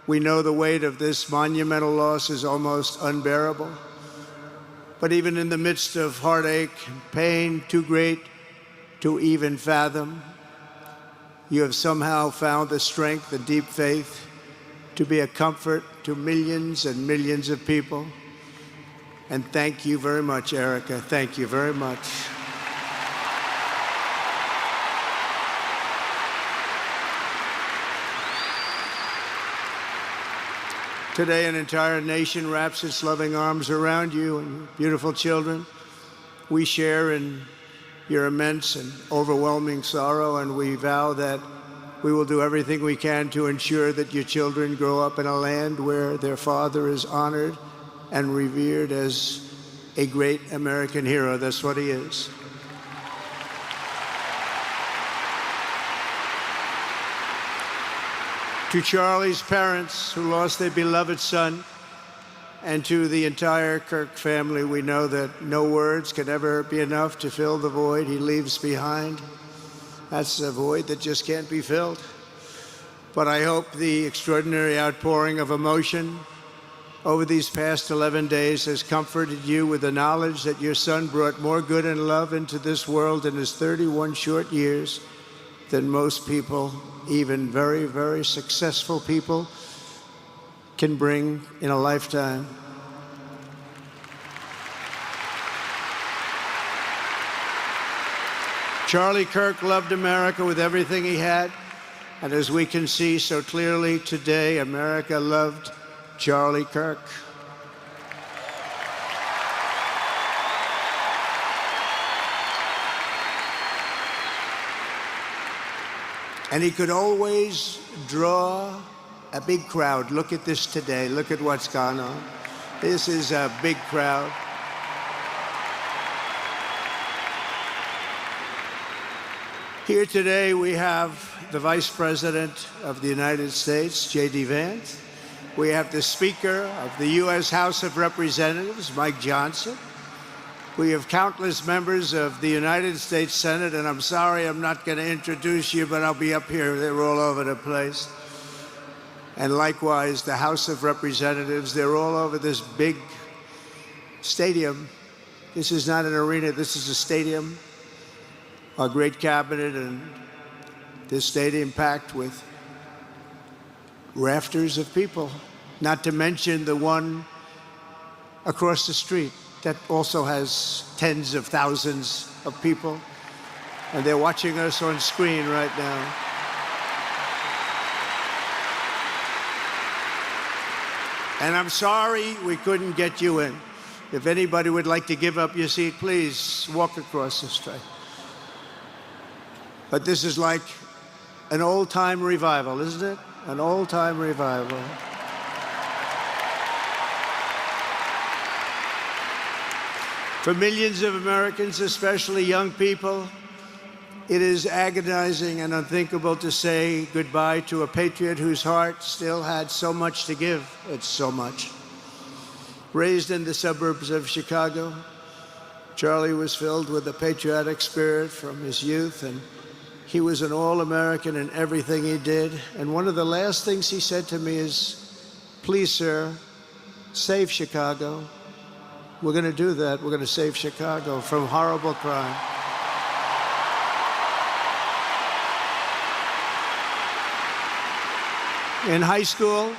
We know the weight of this monumental loss is almost unbearable. But even in the midst of heartache and pain too great to even fathom, you have somehow found the strength and deep faith to be a comfort to millions and millions of people. And thank you very much, Erica. Thank you very much. Today, an entire nation wraps its loving arms around you and your beautiful children. We share in your immense and overwhelming sorrow, and we vow that we will do everything we can to ensure that your children grow up in a land where their father is honored and revered as a great American hero. That's what he is. To Charlie's parents who lost their beloved son, and to the entire Kirk family, we know that no words can ever be enough to fill the void he leaves behind. That's a void that just can't be filled. But I hope the extraordinary outpouring of emotion over these past 11 days has comforted you with the knowledge that your son brought more good and love into this world in his 31 short years than most people, even very, very successful people, can bring in a lifetime. Charlie Kirk loved America with everything he had, and as we can see so clearly today, America loved Charlie Kirk. And he could always draw a big crowd. Look at this today. Look at what's gone on. This is a big crowd. Here today we have the Vice President of the United States, J.D. Vance. We have the Speaker of the U.S. House of Representatives, Mike Johnson. We have countless members of the United States Senate, and I'm sorry I'm not going to introduce you, but I'll be up here. They're all over the place. And likewise, the House of Representatives, they're all over this big stadium. This is not an arena, this is a stadium. Our great cabinet and this stadium packed with rafters of people, not to mention the one across the street that also has tens of thousands of people, and they're watching us on screen right now. And I'm sorry we couldn't get you in. If anybody would like to give up your seat, please walk across the street. But this is like an old-time revival, isn't it? An old-time revival. For millions of Americans, especially young people, it is agonizing and unthinkable to say goodbye to a patriot whose heart still had so much to give. It's so much. Raised in the suburbs of Chicago, Charlie was filled with a patriotic spirit from his youth, and he was an all-American in everything he did. And one of the last things he said to me is, "Please, sir, save Chicago." We're going to do that. We're going to save Chicago from horrible crime. In high school,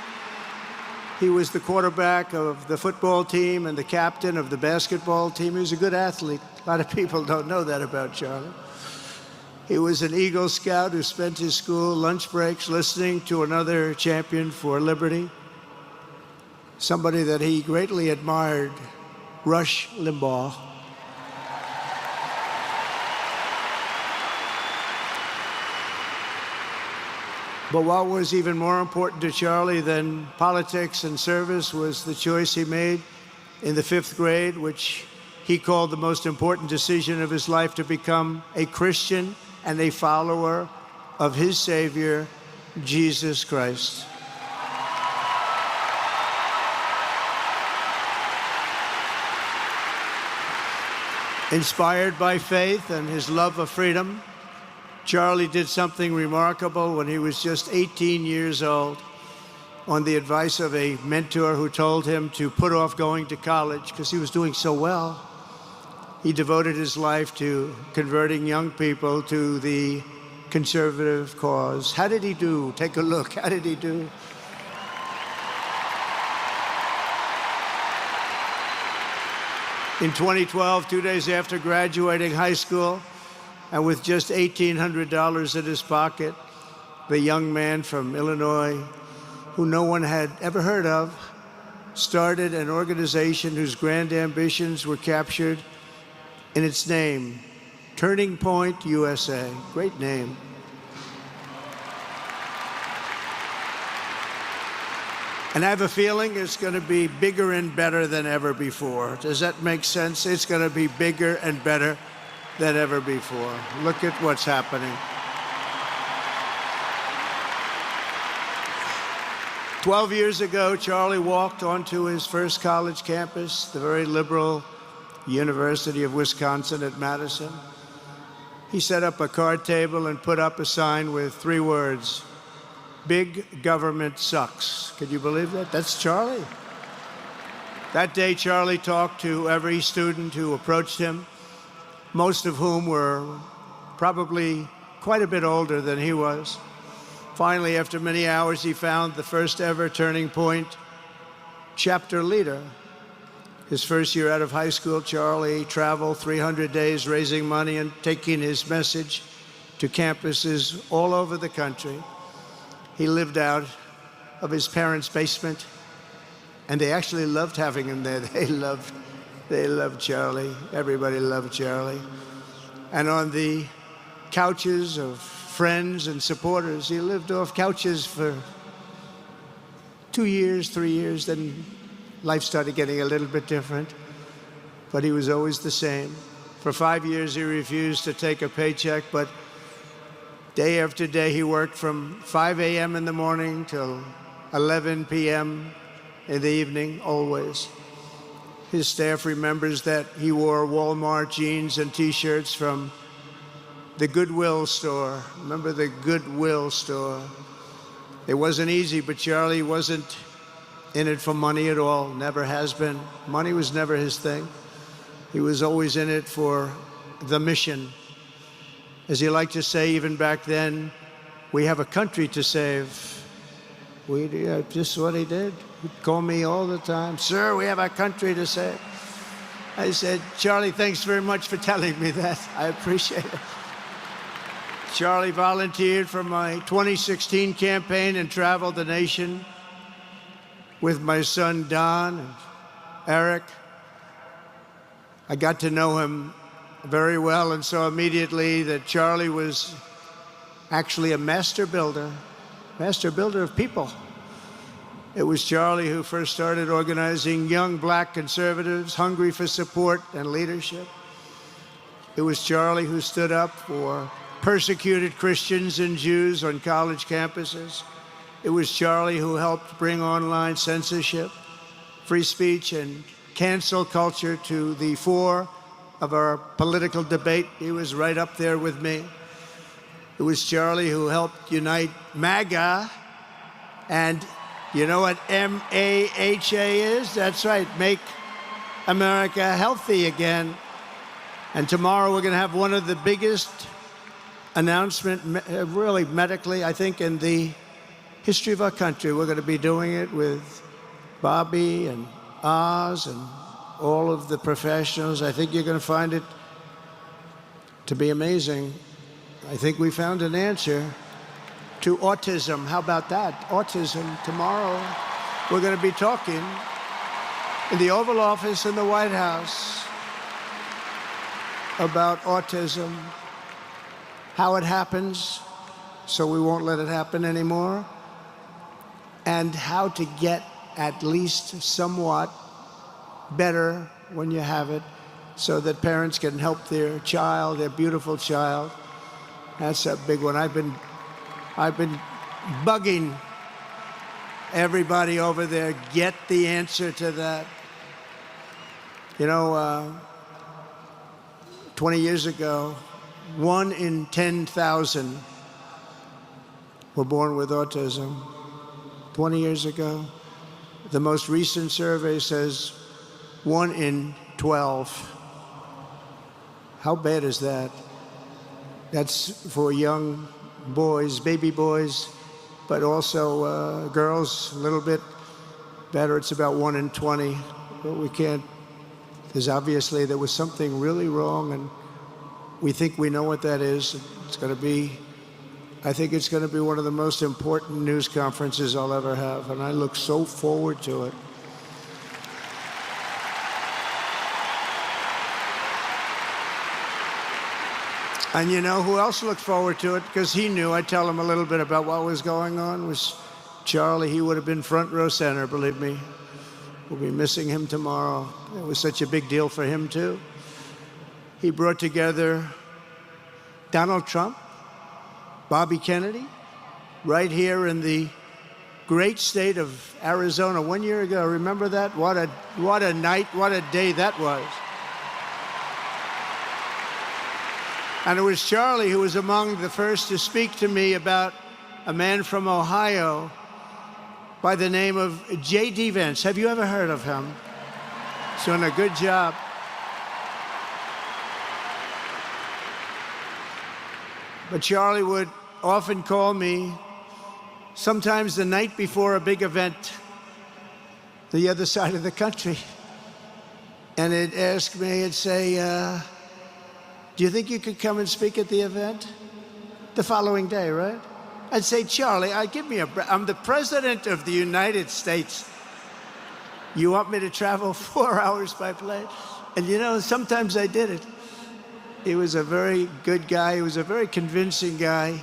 he was the quarterback of the football team and the captain of the basketball team. He was a good athlete. A lot of people don't know that about Charlie. He was an Eagle Scout who spent his school lunch breaks listening to another champion for liberty, somebody that he greatly admired, Rush Limbaugh. But what was even more important to Charlie than politics and service was the choice he made in the 5th grade, which he called the most important decision of his life, to become a Christian and a follower of his Savior, Jesus Christ. Inspired by faith and his love of freedom, Charlie did something remarkable when he was just 18 years old. On the advice of a mentor who told him to put off going to college because he was doing so well, he devoted his life to converting young people to the conservative cause. How did he do? Take a look. How did he do? In 2012, 2 days after graduating high school, and with just $1,800 in his pocket, the young man from Illinois, who no one had ever heard of, started an organization whose grand ambitions were captured in its name, Turning Point USA. Great name. And I have a feeling it's going to be bigger and better than ever before. Does that make sense? It's going to be bigger and better than ever before. Look at what's happening. 12 years ago, Charlie walked onto his first college campus, the very liberal University of Wisconsin at Madison. He set up a card table and put up a sign with 3 words: "Big government sucks." Could you believe that? That's Charlie. That day, Charlie talked to every student who approached him, most of whom were probably quite a bit older than he was. Finally, after many hours, he found the first ever Turning Point chapter leader. His first year out of high school, Charlie traveled 300 days raising money and taking his message to campuses all over the country. He lived out of his parents' basement, and they actually loved having him there. They loved Charlie. Everybody loved Charlie. And on the couches of friends and supporters, he lived off couches for 2 years, 3 years, then life started getting a little bit different, but he was always the same. For 5 years, he refused to take a paycheck, but day after day, he worked from 5 a.m. in the morning till 11 p.m. in the evening, always. His staff remembers that he wore Walmart jeans and T-shirts from the Goodwill store. Remember the Goodwill store? It wasn't easy, but Charlie wasn't in it for money at all, never has been. Money was never his thing. He was always in it for the mission. As he liked to say even back then, we have a country to save. Just what he did. He'd call me all the time, "Sir, we have a country to save." I said, "Charlie, thanks very much for telling me that. I appreciate it." Charlie volunteered for my 2016 campaign and traveled the nation with my son Don and Eric. I got to know him very well and saw immediately that Charlie was actually a master builder of people. It was Charlie who first started organizing young black conservatives hungry for support and leadership. It was Charlie who stood up for persecuted Christians and Jews on college campuses. It was Charlie who helped bring online censorship, free speech, and cancel culture to the fore of our political debate. He was right up there with me. It was Charlie who helped unite MAGA, and you know what MAHA is? That's right, Make America Healthy Again. And tomorrow we're going to have one of the biggest announcements, really medically, I think, in the history of our country. We're going to be doing it with Bobby and Oz and all of the professionals. I think you're going to find it to be amazing. I think we found an answer to autism. How about that? Autism. Tomorrow, we're going to be talking in the Oval Office in the White House about autism, how it happens, so we won't let it happen anymore, and how to get at least somewhat better when you have it, so that parents can help their child, their beautiful child. That's a big one. I've been bugging everybody over there, get the answer to that. You know, 20 years ago, 1 in 10,000 were born with autism. 20 years ago, the most recent survey says 1 in 12. How bad is that? That's for young boys, baby boys, but also girls, a little bit better. It's about 1 in 20. But we can't, because obviously there was something really wrong, and we think we know what that is. It's going to be, I think it's going to be one of the most important news conferences I'll ever have, and I look so forward to it. And you know who else looked forward to it? Because he knew. I'd tell him a little bit about what was going on. Was Charlie. He would have been front row center, believe me. We'll be missing him tomorrow. It was such a big deal for him, too. He brought together Donald Trump, Bobby Kennedy, right here in the great state of Arizona 1 year ago. Remember that? What a night, what a day that was. And it was Charlie who was among the first to speak to me about a man from Ohio by the name of J.D. Vance. Have you ever heard of him? He's doing a good job. But Charlie would often call me, sometimes the night before a big event, the other side of the country. And he'd ask me, he'd say, do you think you could come and speak at the event? The following day, right? I'd say, Charlie, give me I'm the President of the United States. You want me to travel 4 hours by plane? And you know, sometimes I did it. He was a very good guy. He was a very convincing guy.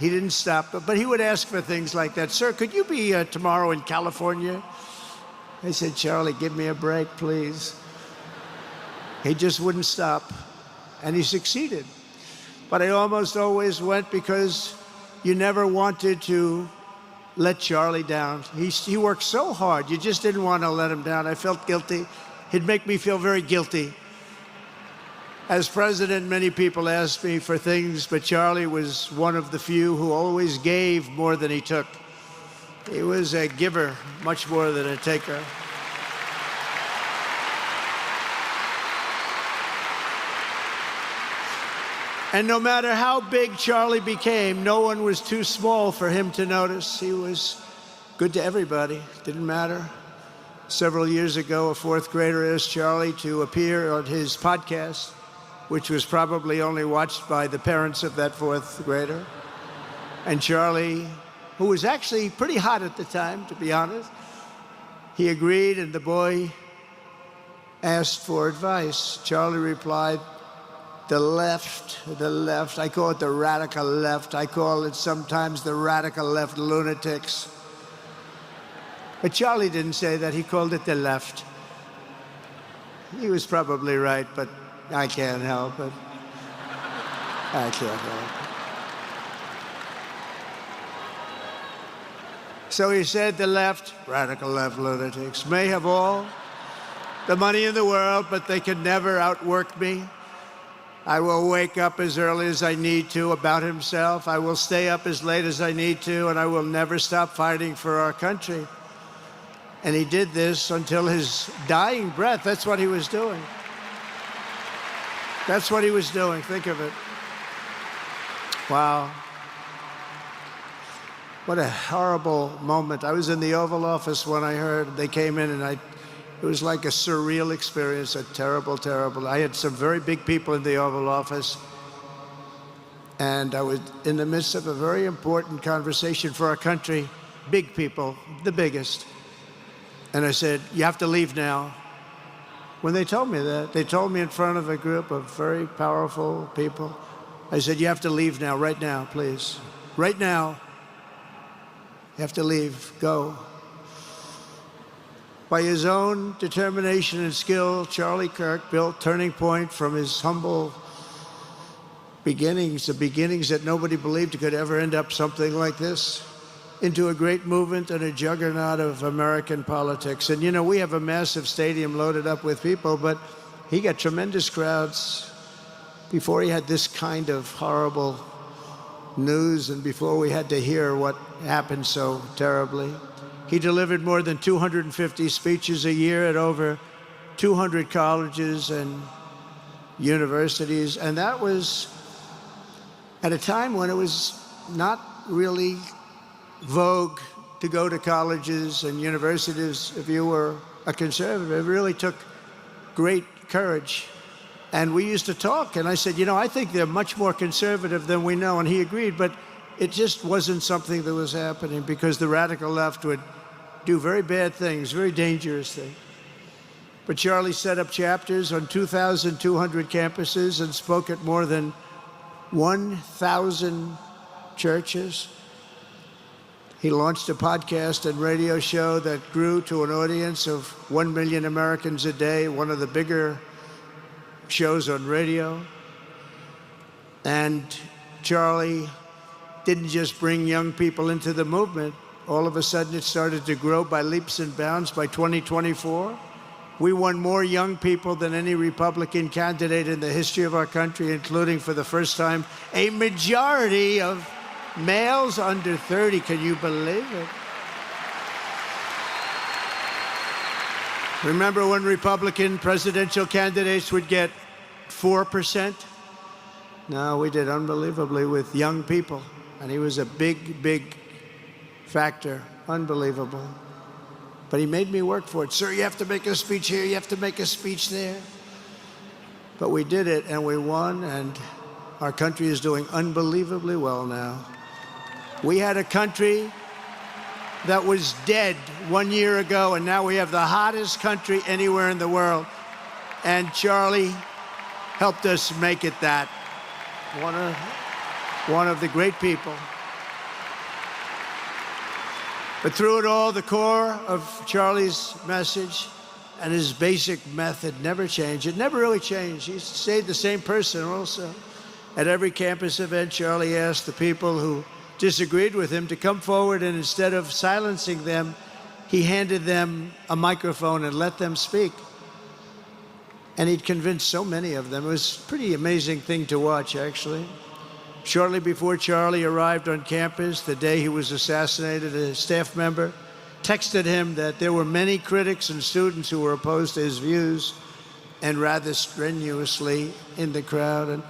He didn't stop, but he would ask for things like that. Sir, could you be tomorrow in California? I said, Charlie, give me a break, please. He just wouldn't stop. And he succeeded. But I almost always went because you never wanted to let Charlie down. He worked so hard. You just didn't want to let him down. I felt guilty. He'd make me feel very guilty. As president, many people asked me for things, but Charlie was one of the few who always gave more than he took. He was a giver, much more than a taker. And no matter how big Charlie became, no one was too small for him to notice. He was good to everybody. Didn't matter. Several years ago, a fourth grader asked Charlie to appear on his podcast, which was probably only watched by the parents of that fourth grader. And Charlie, who was actually pretty hot at the time, to be honest, he agreed, and the boy asked for advice. Charlie replied, the left, I call it the radical left. I call it sometimes the radical left lunatics. But Charlie didn't say that. He called it the left. He was probably right, but I can't help it. I can't help it. So he said the left, radical left lunatics, may have all the money in the world, but they can never outwork me. I will wake up as early as I need to about himself. I will stay up as late as I need to, and I will never stop fighting for our country. And he did this until his dying breath. That's what he was doing. That's what he was doing. Think of it. Wow. What a horrible moment. I was in the Oval Office when I heard they came in, and it was like a surreal experience, a terrible, terrible. I had some very big people in the Oval Office, and I was in the midst of a very important conversation for our country, big people, the biggest. And I said, you have to leave now. When they told me that, they told me in front of a group of very powerful people, I said, you have to leave now, right now, please. Right now, you have to leave, go. By his own determination and skill, Charlie Kirk built Turning Point from his humble beginnings, the beginnings that nobody believed could ever end up something like this, into a great movement and a juggernaut of American politics. And you know, we have a massive stadium loaded up with people, but he got tremendous crowds before he had this kind of horrible news and before we had to hear what happened so terribly. He delivered more than 250 speeches a year at over 200 colleges and universities, and that was at a time when it was not really vogue to go to colleges and universities if you were a conservative. It really took great courage. And we used to talk, and I said, I think they're much more conservative than we know, and he agreed, but it just wasn't something that was happening because the radical left would do very bad things, very dangerous things. But Charlie set up chapters on 2,200 campuses and spoke at more than 1,000 churches. He launched a podcast and radio show that grew to an audience of 1 million Americans a day, one of the bigger shows on radio. And Charlie didn't just bring young people into the movement. All of a sudden, it started to grow by leaps and bounds. By 2024, we won more young people than any Republican candidate in the history of our country, including, for the first time, a majority of males under 30. Can you believe it? Remember when Republican presidential candidates would get 4%? No, we did unbelievably with young people. And he was a big, big factor. Unbelievable. But he made me work for it. Sir, you have to make a speech here, you have to make a speech there. But we did it, and we won, and our country is doing unbelievably well now. We had a country that was dead 1 year ago, and now we have the hottest country anywhere in the world. And Charlie helped us make it that. One of the great people. But through it all, the core of Charlie's message and his basic method never changed. It never really changed. He stayed the same person also. At every campus event, Charlie asked the people who disagreed with him to come forward, and instead of silencing them, he handed them a microphone and let them speak. And he'd convinced so many of them. It was a pretty amazing thing to watch, actually. Shortly before Charlie arrived on campus, the day he was assassinated, a staff member texted him that there were many critics and students who were opposed to his views, and rather strenuously in the crowd. And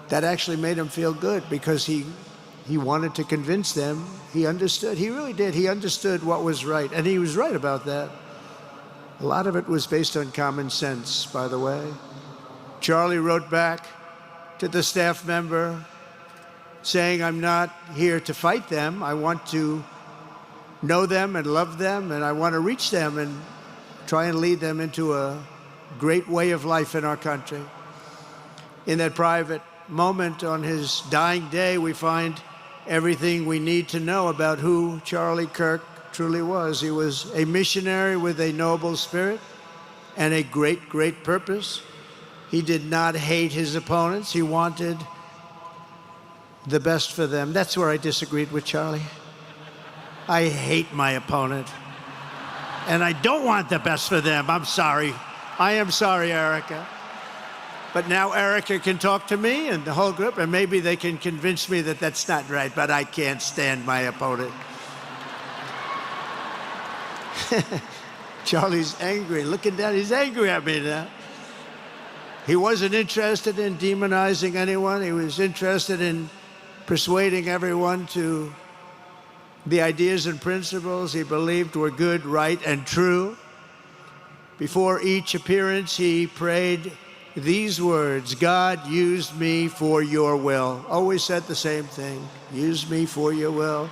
that actually made him feel good because he wanted to convince them. He understood. He really did. He understood what was right. And he was right about that. A lot of it was based on common sense, by the way. Charlie wrote back to the staff member saying, I'm not here to fight them. I want to know them and love them, and I want to reach them and try and lead them into a great way of life in our country. In that private moment on his dying day, we find everything we need to know about who Charlie Kirk truly was. He was a missionary with a noble spirit and a great, great purpose. He did not hate his opponents. He wanted the best for them. That's where I disagreed with Charlie. I hate my opponent, and I don't want the best for them. I'm sorry. I am sorry, Erica. But now Erica can talk to me and the whole group, and maybe they can convince me that that's not right, but I can't stand my opponent. Charlie's angry. Looking down, he's angry at me now. He wasn't interested in demonizing anyone. He was interested in persuading everyone to the ideas and principles he believed were good, right, and true. Before each appearance, he prayed these words: God, use me for your will. Always said the same thing: use me for your will.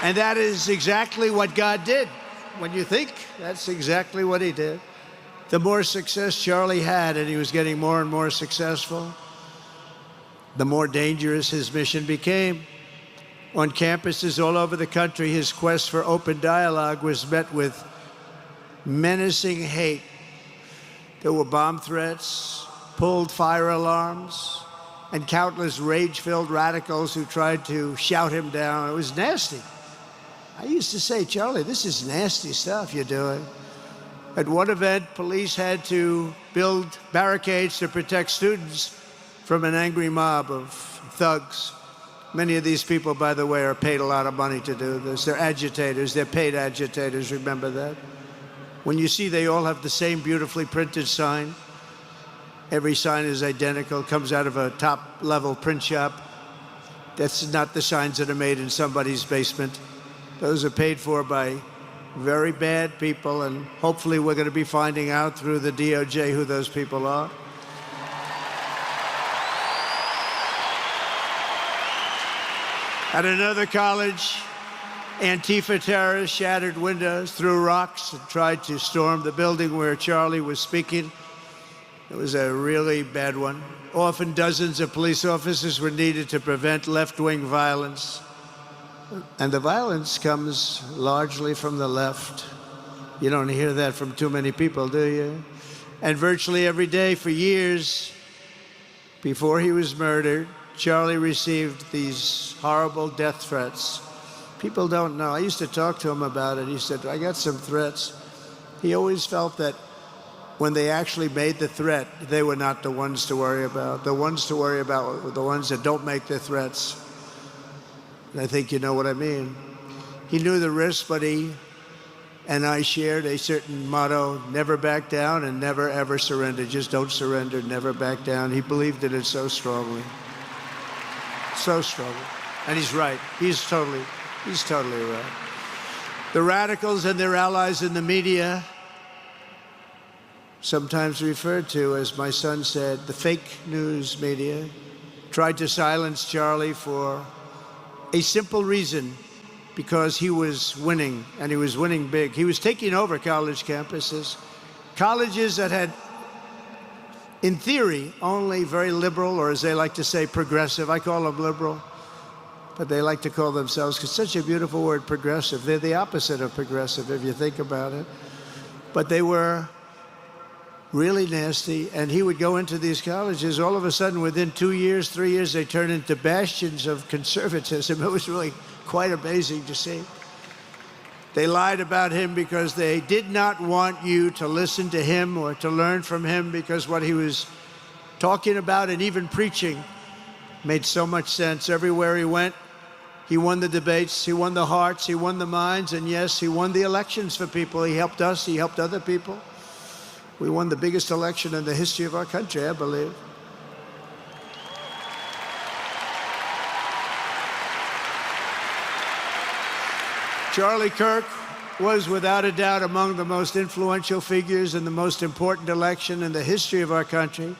And that is exactly what God did. When you think, that's exactly what he did. The more success Charlie had, and he was getting more and more successful, the more dangerous his mission became. On campuses all over the country, his quest for open dialogue was met with menacing hate. There were bomb threats, pulled fire alarms, and countless rage-filled radicals who tried to shout him down. It was nasty. I used to say, Charlie, this is nasty stuff you're doing. At one event, police had to build barricades to protect students from an angry mob of thugs. Many of these people, by the way, are paid a lot of money to do this. They're agitators. They're paid agitators. Remember that? When you see they all have the same beautifully printed sign, every sign is identical, comes out of a top-level print shop. That's not the signs that are made in somebody's basement. Those are paid for by very bad people, and hopefully we're going to be finding out through the DOJ who those people are. At another college, Antifa terrorists shattered windows, threw rocks, and tried to storm the building where Charlie was speaking. It was a really bad one. Often dozens of police officers were needed to prevent left-wing violence. And the violence comes largely from the left. You don't hear that from too many people, do you? And virtually every day for years before he was murdered, Charlie received these horrible death threats. People don't know. I used to talk to him about it. He said, I got some threats. He always felt that when they actually made the threat, they were not the ones to worry about. The ones to worry about were the ones that don't make the threats. And I think you know what I mean. He knew the risks, but he and I shared a certain motto, never back down and never ever surrender. Just don't surrender, never back down. He believed in it so strongly. So strongly. And he's right. He's totally right. The radicals and their allies in the media, sometimes referred to, as my son said, the fake news media, tried to silence Charlie for a simple reason, because he was winning, and he was winning big. He was taking over college campuses, colleges that had, in theory, only very liberal, or as they like to say, progressive. I call them liberal, but they like to call themselves, because such a beautiful word, progressive. They're the opposite of progressive, if you think about it. But they were really nasty, and he would go into these colleges. All of a sudden, within 2 years, 3 years, they turned into bastions of conservatism. It was really quite amazing to see. They lied about him because they did not want you to listen to him or to learn from him, because what he was talking about and even preaching made so much sense. Everywhere he went, he won the debates, he won the hearts, he won the minds, and yes, he won the elections for people. He helped us, he helped other people. We won the biggest election in the history of our country, I believe. Charlie Kirk was without a doubt among the most influential figures in the most important election in the history of our country.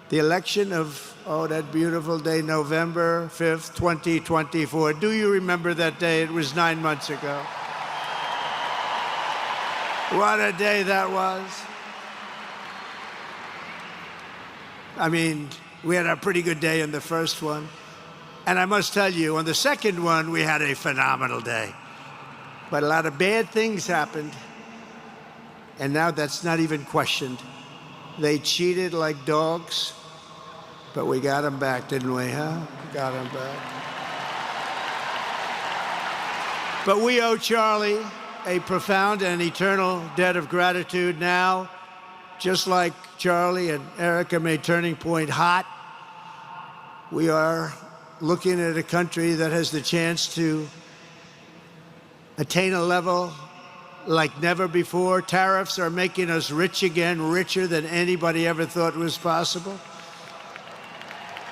The election of, that beautiful day, November 5th, 2024. Do you remember that day? It was 9 months ago. What a day that was. I mean, we had a pretty good day in the first one. And I must tell you, on the second one, we had a phenomenal day. But a lot of bad things happened. And now that's not even questioned. They cheated like dogs, but we got them back, didn't we, huh? We got them back. But we owe Charlie a profound and eternal debt of gratitude now. Just like Charlie and Erica made Turning Point hot, we are looking at a country that has the chance to attain a level like never before. Tariffs are making us rich again, richer than anybody ever thought was possible.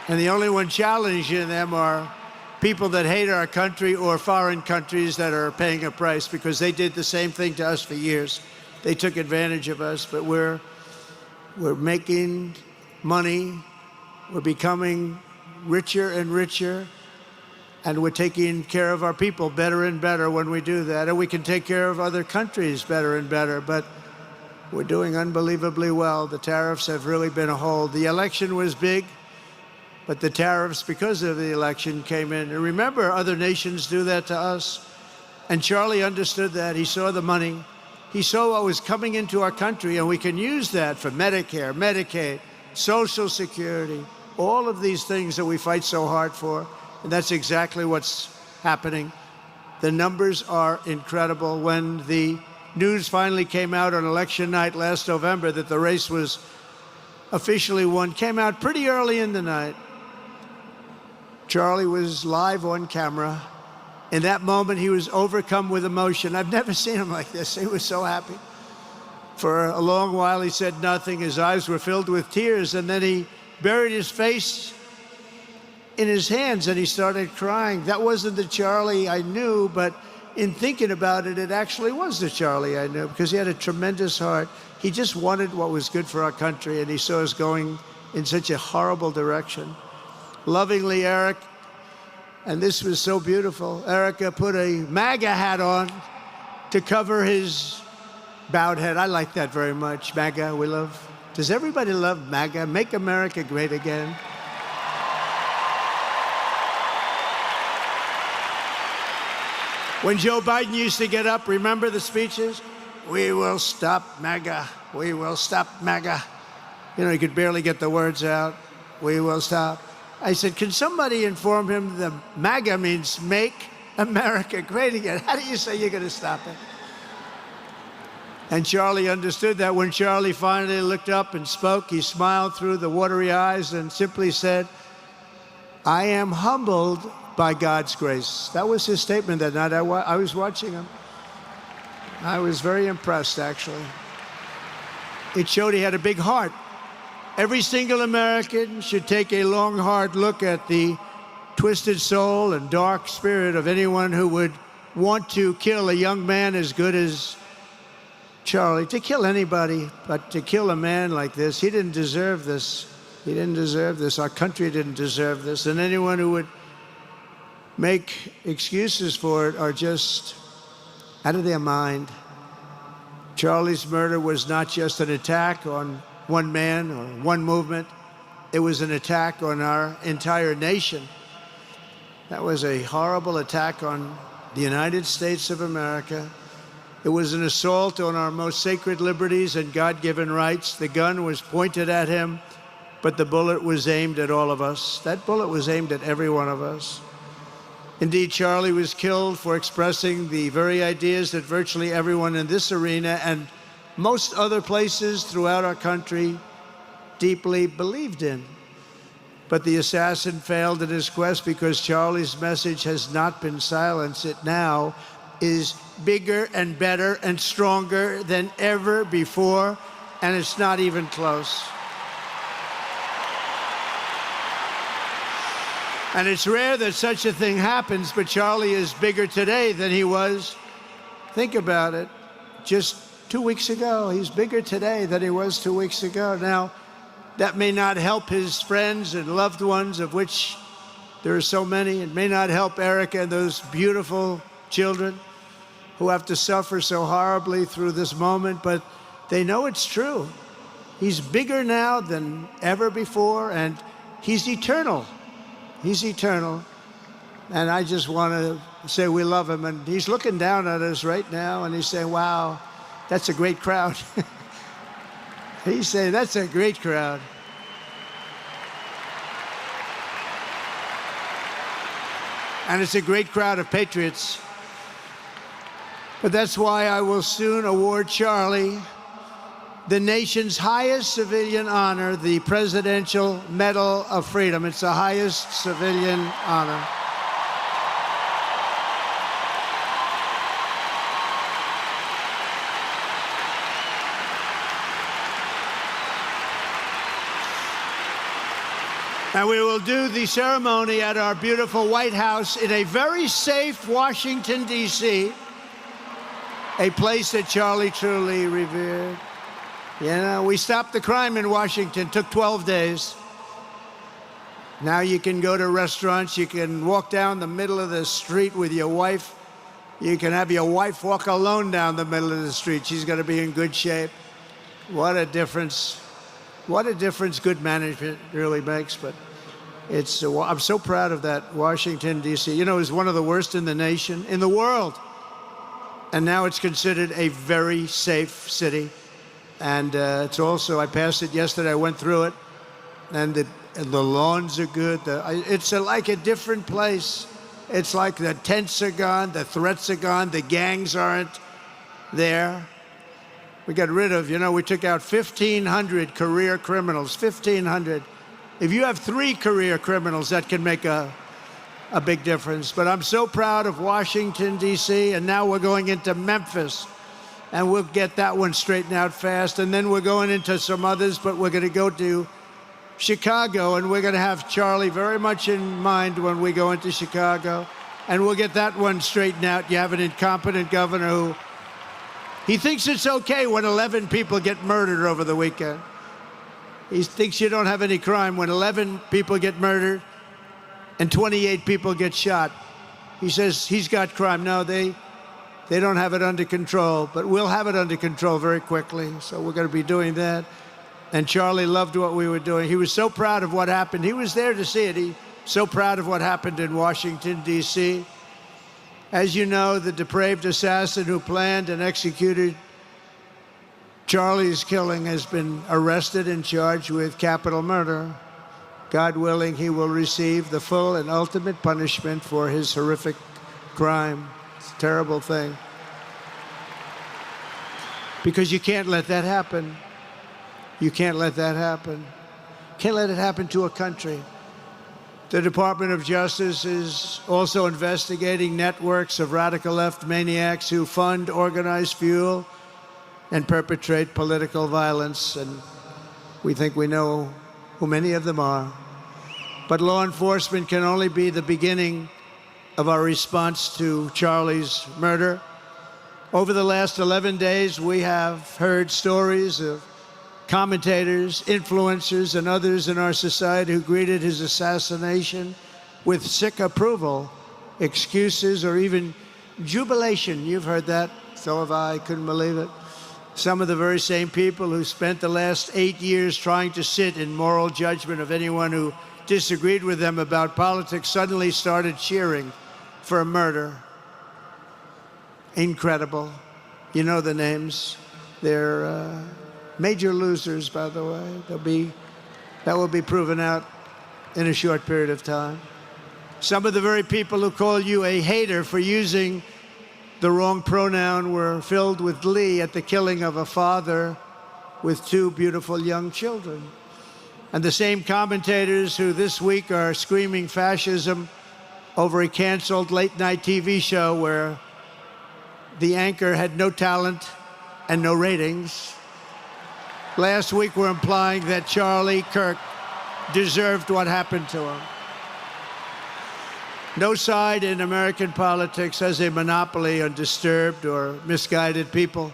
And the only one challenging them are people that hate our country or foreign countries that are paying a price, because they did the same thing to us for years. They took advantage of us, but we're making money, we're becoming richer and richer, and we're taking care of our people better and better when we do that. And we can take care of other countries better and better, but we're doing unbelievably well. The tariffs have really been a hold. The election was big, but the tariffs, because of the election, came in. And remember, other nations do that to us. And Charlie understood that. He saw the money. He saw what was coming into our country, and we can use that for Medicare, Medicaid, Social Security, all of these things that we fight so hard for. And that's exactly what's happening. The numbers are incredible. When the news finally came out on election night last November that the race was officially won, came out pretty early in the night. Charlie was live on camera. In that moment, he was overcome with emotion. I've never seen him like this. He was so happy. For a long while, he said nothing. His eyes were filled with tears, and then he buried his face in his hands, and he started crying. That wasn't the Charlie I knew, but in thinking about it, it actually was the Charlie I knew, because he had a tremendous heart. He just wanted what was good for our country, and he saw us going in such a horrible direction. Lovingly, Eric, and this was so beautiful, Erica put a MAGA hat on to cover his bowed head. I like that very much. MAGA, we love. Does everybody love MAGA? Make America Great Again. When Joe Biden used to get up, remember the speeches? We will stop MAGA. We will stop MAGA. You know, he could barely get the words out. We will stop. I said, can somebody inform him that MAGA means Make America Great Again? How do you say you're going to stop it? And Charlie understood that. When Charlie finally looked up and spoke, he smiled through the watery eyes and simply said, I am humbled by God's grace. That was his statement that night. I was watching him. I was very impressed, actually. It showed he had a big heart. Every single American should take a long, hard look at the twisted soul and dark spirit of anyone who would want to kill a young man as good as Charlie. To kill anybody, but to kill a man like this, he didn't deserve this. He didn't deserve this. Our country didn't deserve this. And anyone who would make excuses for it are just out of their mind. Charlie's murder was not just an attack on one man or one movement. It was an attack on our entire nation. That was a horrible attack on the United States of America. It was an assault on our most sacred liberties and God-given rights. The gun was pointed at him, but the bullet was aimed at all of us. That bullet was aimed at every one of us. Indeed, Charlie was killed for expressing the very ideas that virtually everyone in this arena and most other places throughout our country deeply believed in. But the assassin failed in his quest because Charlie's message has not been silenced. It now is bigger and better and stronger than ever before, and it's not even close. And it's rare that such a thing happens, but Charlie is bigger today than he was. Think about it. Just 2 weeks ago. He's bigger today than he was 2 weeks ago. Now, that may not help his friends and loved ones, of which there are so many. It may not help Erica and those beautiful children who have to suffer so horribly through this moment, but they know it's true. He's bigger now than ever before, and he's eternal. He's eternal. And I just want to say we love him. And he's looking down at us right now, and he's saying, wow, that's a great crowd. He's saying, that's a great crowd. And it's a great crowd of patriots. But that's why I will soon award Charlie the nation's highest civilian honor, the Presidential Medal of Freedom. It's the highest civilian honor. And we will do the ceremony at our beautiful White House in a very safe Washington, D.C., a place that Charlie truly revered. You know, we stopped the crime in Washington, took 12 days. Now you can go to restaurants, you can walk down the middle of the street with your wife. You can have your wife walk alone down the middle of the street. She's going to be in good shape. What a difference. What a difference good management really makes. But it's, I'm so proud of that Washington, D.C. You know, it's one of the worst in the nation, in the world. And now it's considered a very safe city. And it's also, I passed it yesterday, I went through it, and the lawns are good. It's like a different place. It's like the tents are gone, the threats are gone, the gangs aren't. there. We got rid of, we took out 1,500 career criminals, 1,500. If you have 3 career criminals, that can make a big difference. But I'm so proud of Washington, D.C., and now we're going into Memphis, and we'll get that one straightened out fast. And then we're going into some others, but we're going to go to Chicago, and we're going to have Charlie very much in mind when we go into Chicago, and we'll get that one straightened out. You have an incompetent governor who he thinks it's okay when 11 people get murdered over the weekend. He thinks you don't have any crime when 11 people get murdered and 28 people get shot. He says he's got crime. No, they don't have it under control, but we'll have it under control very quickly. So we're going to be doing that. And Charlie loved what we were doing. He was so proud of what happened. He was there to see it. He's so proud of what happened in Washington, D.C. As you know, the depraved assassin who planned and executed Charlie's killing has been arrested and charged with capital murder. God willing, he will receive the full and ultimate punishment for his horrific crime. It's a terrible thing. Because you can't let that happen. You can't let that happen. Can't let it happen to a country. The Department of Justice is also investigating networks of radical left maniacs who fund, organize, fuel, and perpetrate political violence. And we think we know who many of them are. But law enforcement can only be the beginning of our response to Charlie's murder. Over the last 11 days, we have heard stories of commentators, influencers, and others in our society who greeted his assassination with sick approval, excuses, or even jubilation. You've heard that. So have I. Couldn't believe it. Some of the very same people who spent the last 8 years trying to sit in moral judgment of anyone who disagreed with them about politics suddenly started cheering for a murder. Incredible. You know the names. They're major losers, by the way. That will be proven out in a short period of time. Some of the very people who call you a hater for using the wrong pronoun were filled with glee at the killing of a father with 2 beautiful young children. And the same commentators who this week are screaming fascism over a canceled late-night TV show where the anchor had no talent and no ratings. Last week were implying that Charlie Kirk deserved what happened to him. No side in American politics has a monopoly on disturbed or misguided people.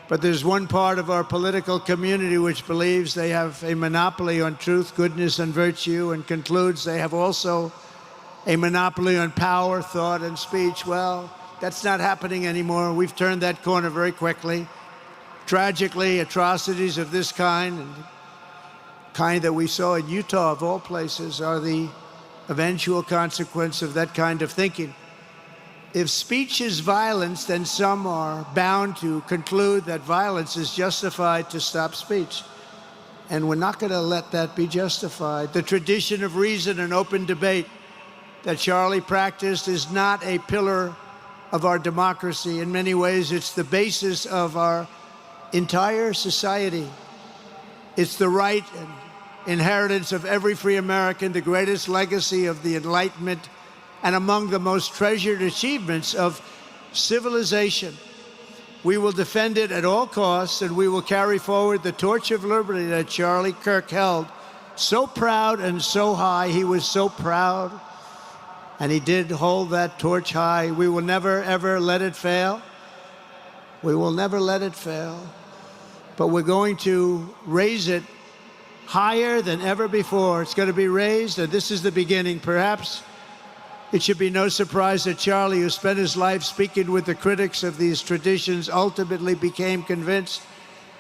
But there's one part of our political community which believes they have a monopoly on truth, goodness, and virtue, and concludes they have also a monopoly on power, thought, and speech. Well, that's not happening anymore. We've turned that corner very quickly. Tragically, atrocities of this kind, and the kind that we saw in Utah, of all places, are the eventual consequence of that kind of thinking. If speech is violence, then some are bound to conclude that violence is justified to stop speech. And we're not going to let that be justified. The tradition of reason and open debate that Charlie practiced is not a pillar of our democracy. In many ways, it's the basis of our entire society. It's the right and inheritance of every free American, the greatest legacy of the Enlightenment, and among the most treasured achievements of civilization. We will defend it at all costs, and we will carry forward the torch of liberty that Charlie Kirk held so proud and so high. He was so proud, and he did hold that torch high. We will never, ever let it fail. We will never let it fail. But we're going to raise it higher than ever before. It's going to be raised, and this is the beginning. Perhaps it should be no surprise that Charlie, who spent his life speaking with the critics of these traditions, ultimately became convinced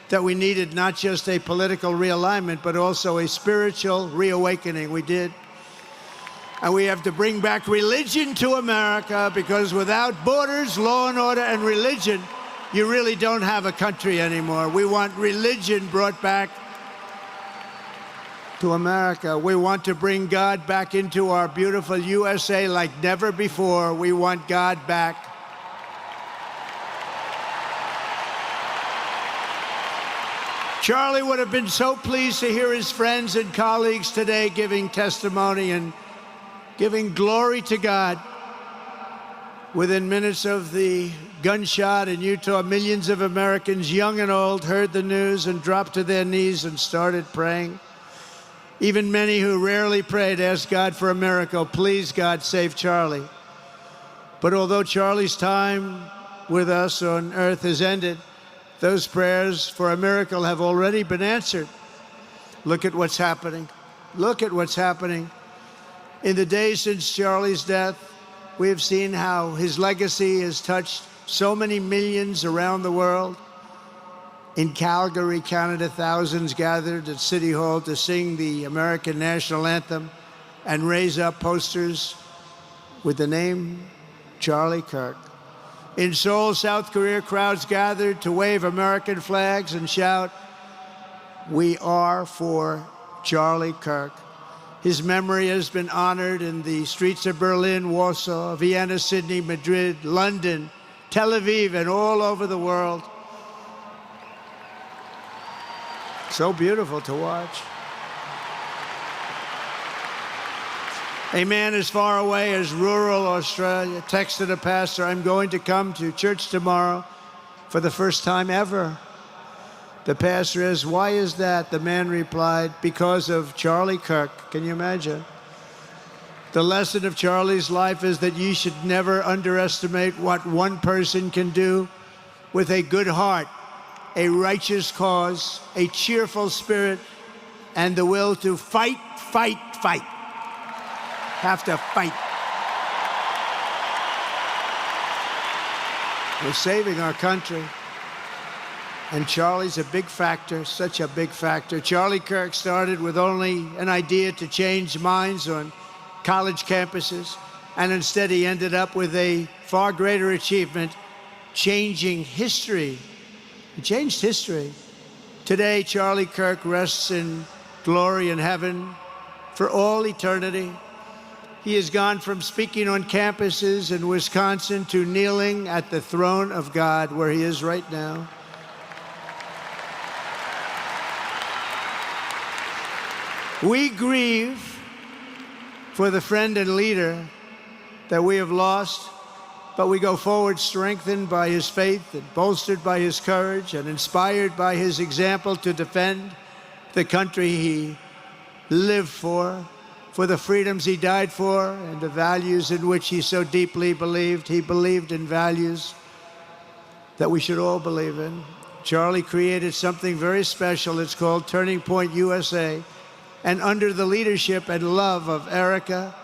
that we needed not just a political realignment, but also a spiritual reawakening. We did. And we have to bring back religion to America, because without borders, law and order, and religion, you really don't have a country anymore. We want religion brought back to America. We want to bring God back into our beautiful USA like never before. We want God back. Charlie would have been so pleased to hear his friends and colleagues today giving testimony and giving glory to God. Within minutes of the gunshot in Utah, millions of Americans, young and old, heard the news and dropped to their knees and started praying. Even many who rarely prayed asked God for a miracle. Please, God, save Charlie. But although Charlie's time with us on earth has ended, those prayers for a miracle have already been answered. Look at what's happening. Look at what's happening. In the days since Charlie's death, we have seen how his legacy has touched so many millions around the world. In Calgary, Canada, thousands gathered at City Hall to sing the American national anthem and raise up posters with the name Charlie Kirk. In Seoul, South Korea, crowds gathered to wave American flags and shout, "We are for Charlie Kirk." His memory has been honored in the streets of Berlin, Warsaw, Vienna, Sydney, Madrid, London, Tel Aviv, and all over the world. So beautiful to watch. A man as far away as rural Australia texted a pastor, "I'm going to come to church tomorrow for the first time ever." The pastor asked, "Why is that?" The man replied, "Because of Charlie Kirk." Can you imagine? The lesson of Charlie's life is that you should never underestimate what one person can do with a good heart, a righteous cause, a cheerful spirit, and the will to fight, fight, fight. Have to fight. We're saving our country. And Charlie's a big factor, such a big factor. Charlie Kirk started with only an idea to change minds on college campuses, and instead he ended up with a far greater achievement, changing history. He changed history. Today, Charlie Kirk rests in glory in heaven for all eternity. He has gone from speaking on campuses in Wisconsin to kneeling at the throne of God, where he is right now. We grieve for the friend and leader that we have lost, but we go forward strengthened by his faith and bolstered by his courage and inspired by his example to defend the country he lived for the freedoms he died for, and the values in which he so deeply believed. He believed in values that we should all believe in. Charlie created something very special. It's called Turning Point USA. And under the leadership and love of Erica,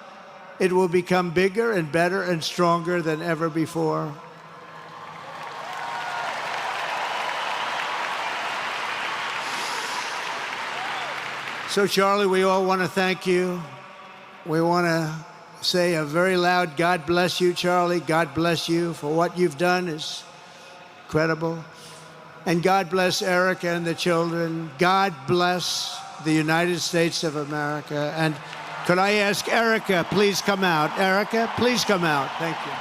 it will become bigger and better and stronger than ever before. So, Charlie, we all want to thank you. We want to say a very loud God bless you, Charlie. God bless you for what you've done is incredible. And God bless Erica and the children. God bless the United States of America. And could I ask Erica, please come out. Erica, please come out. Thank you.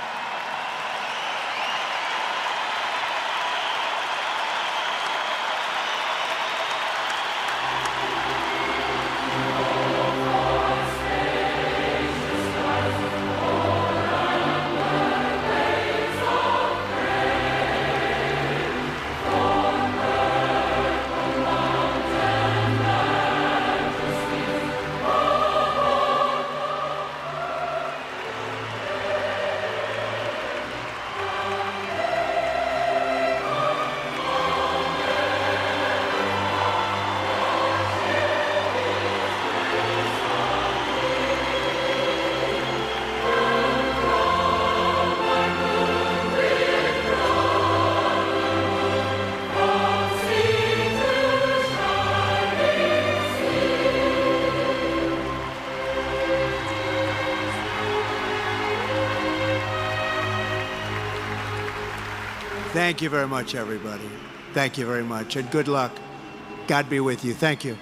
Thank you very much, everybody. Thank you very much, and good luck. God be with you. Thank you.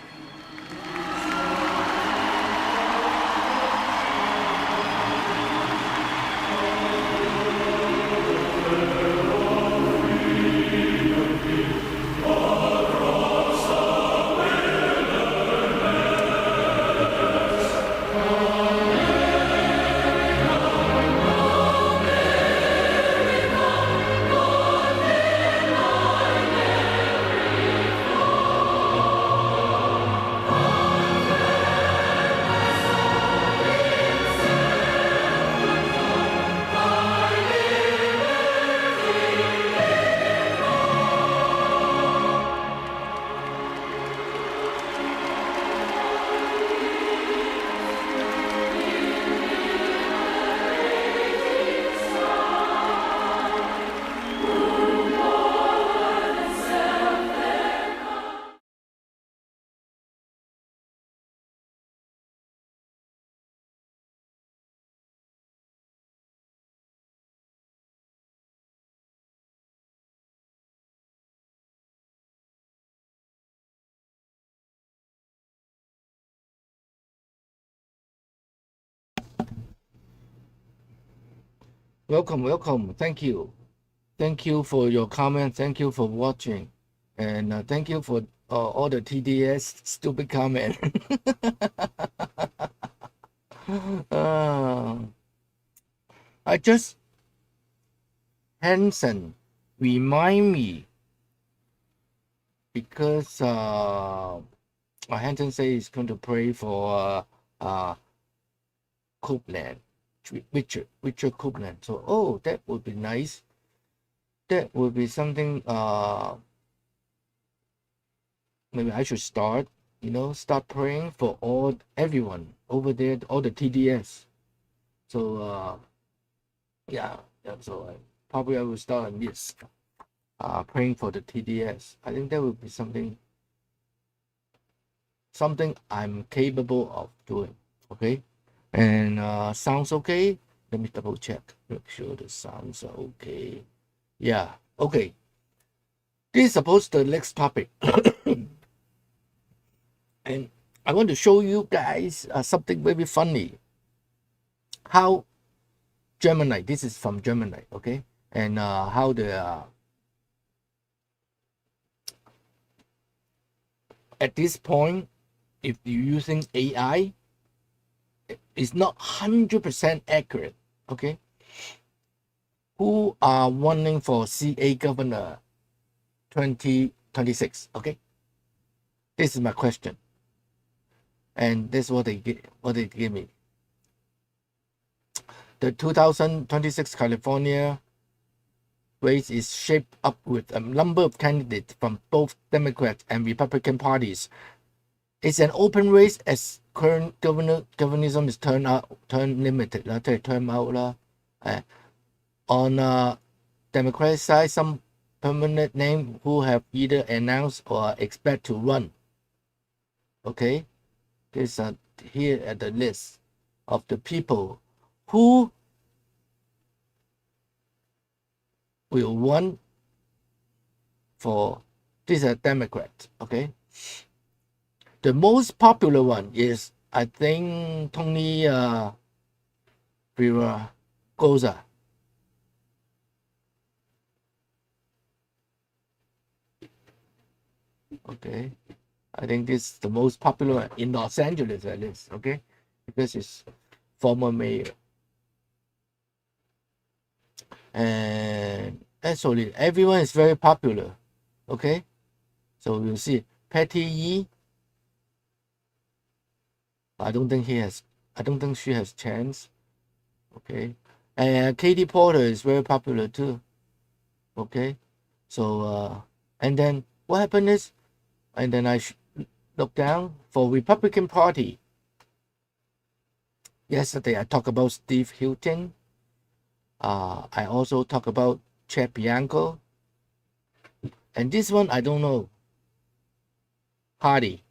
Welcome, welcome. Thank you. Thank you for your comment. Thank you for watching. And thank you for all the TDS stupid comment. uh, I just, Hanson, remind me, because Hanson says he's going to pray for Copeland, Richard Copeland. So, oh, that would be nice. That would be something, maybe I should start, start praying for everyone over there, all the TDS. So, yeah, so probably I will start on this, praying for the TDS. I think that would be something I'm capable of doing, okay? And sounds okay? Let me double check, make sure the sounds are okay. Yeah, okay. This is supposed to the next topic. And I want to show you guys something very funny. How Gemini, this is from Gemini, okay? And how the, at this point, if you're using AI, it's not 100% accurate, okay? Who are running for CA governor 2026, okay? This is my question. And this is what they give me. The 2026 California race is shaped up with a number of candidates from both Democrat and Republican parties. It's an open race as current governism is turn limited. On Democratic side, some permanent name who have either announced or expect to run. Okay, this here at the list of the people who will run for this Democrat. Okay, the most popular one is, I think, Tony Viragoza. Okay, I think this is the most popular in Los Angeles, at least. Okay, because it's former mayor. And actually, everyone is very popular. Okay, so we'll see. Patty Yee, I don't think she has chance. Okay, and Katie Porter is very popular too. Okay, so and then what happened is, and then I look down for Republican Party. Yesterday I talked about Steve Hilton. I also talk about Chad Bianco. And this one, I don't know. Hardy.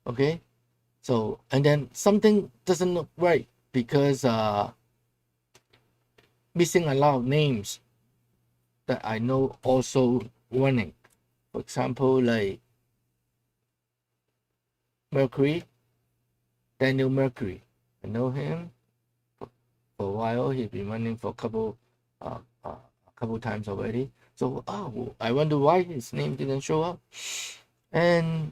Okay? So, and then something doesn't look right because missing a lot of names that I know also running. For example, like Mercury, Daniel Mercury. I know him. For a while, he's been running for a couple times already. So, I wonder why his name didn't show up. And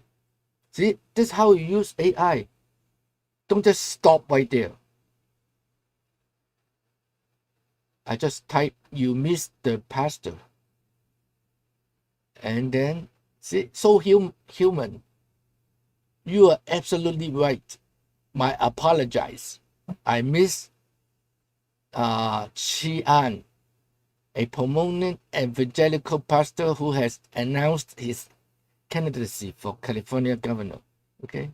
see, this is how you use AI. Don't just stop right there. I just type, you missed the pastor. And then, see, so human. You are absolutely right. My apologize. I missed Chi-An, a prominent evangelical pastor who has announced his candidacy for California governor. Okay,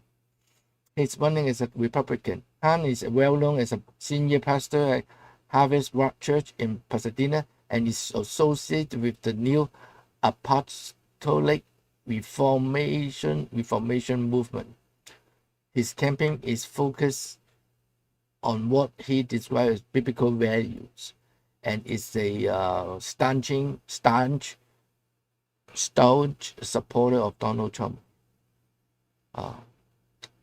he's running as a Republican. Han is well known as a senior pastor at Harvest Rock Church in Pasadena and is associated with the new Apostolic Reformation movement. His campaign is focused on what he describes as biblical values, and is a staunch supporter of Donald Trump.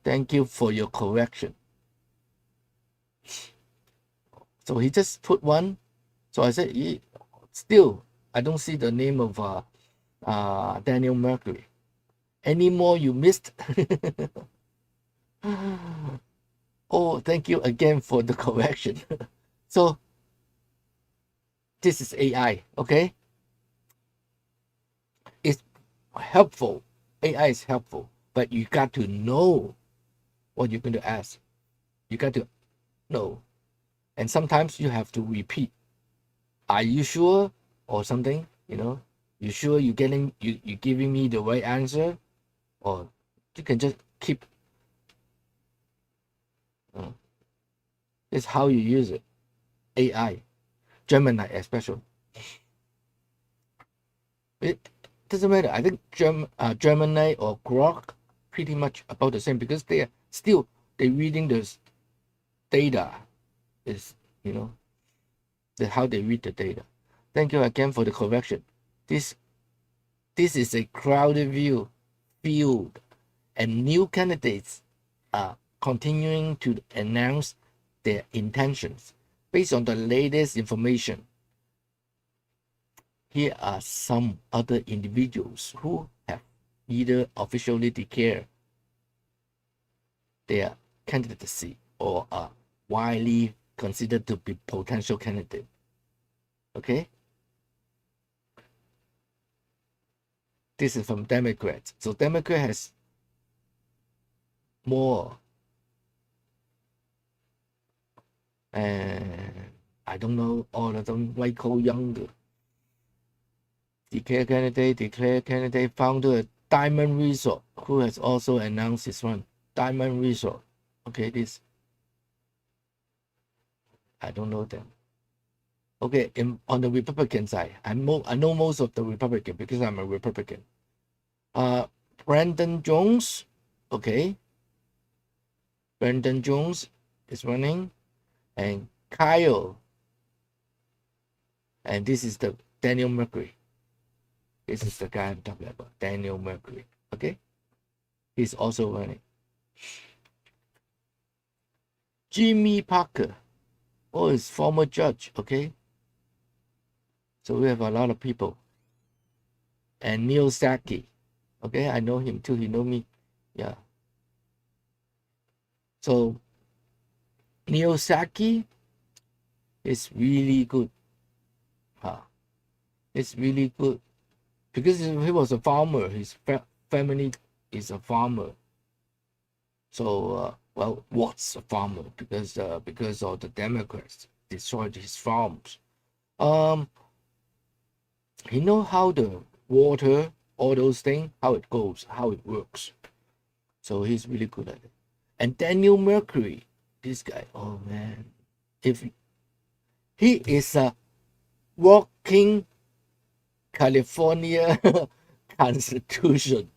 Thank you for your correction. So he just put one, So I said, still, I don't see the name of Daniel Mercury. Any more you missed? Oh, thank you again for the correction. So this is AI, okay? It's helpful. AI is helpful, but you got to know what you're going to ask. You got to know. And sometimes you have to repeat. Are you sure? Or something, you sure you giving me the right answer? Or you can just keep. It's how you use it. AI, Gemini especially. It doesn't matter. I think Gemini or Grok pretty much about the same, because they're reading this data. Is how they read the data. Thank you again for the correction. This is a crowded field, and new candidates are continuing to announce their intentions based on the latest information. Here are some other individuals who have either officially declared their candidacy or are widely considered to be potential candidate. Okay? This is from Democrats. So Democrat has more. And I don't know all of them. Michael Young, declare candidate, founder of Diamond Resort, who has also announced his run. Diamond Resort. Okay, this. I don't know them. Okay, on the Republican side, I know most of the Republican because I'm a Republican. Brandon Jones, okay. Brandon Jones is running, and Kyle, and this is the Daniel Mercury. This is the guy I'm talking about, Daniel Mercury. Okay, he's also running. Jimmy Parker, is former judge. Okay, so we have a lot of people. And Neil Saki, okay, I know him too. He know me, yeah. So Neil Saki is really good. It's really good because he was a farmer. His family is a farmer. So what's a farmer? Because of the Democrats destroyed his farms. He know how the water, all those things, how it goes, how it works. So he's really good at it. And Daniel Mercury, this guy, oh man, if he is a walking California Constitution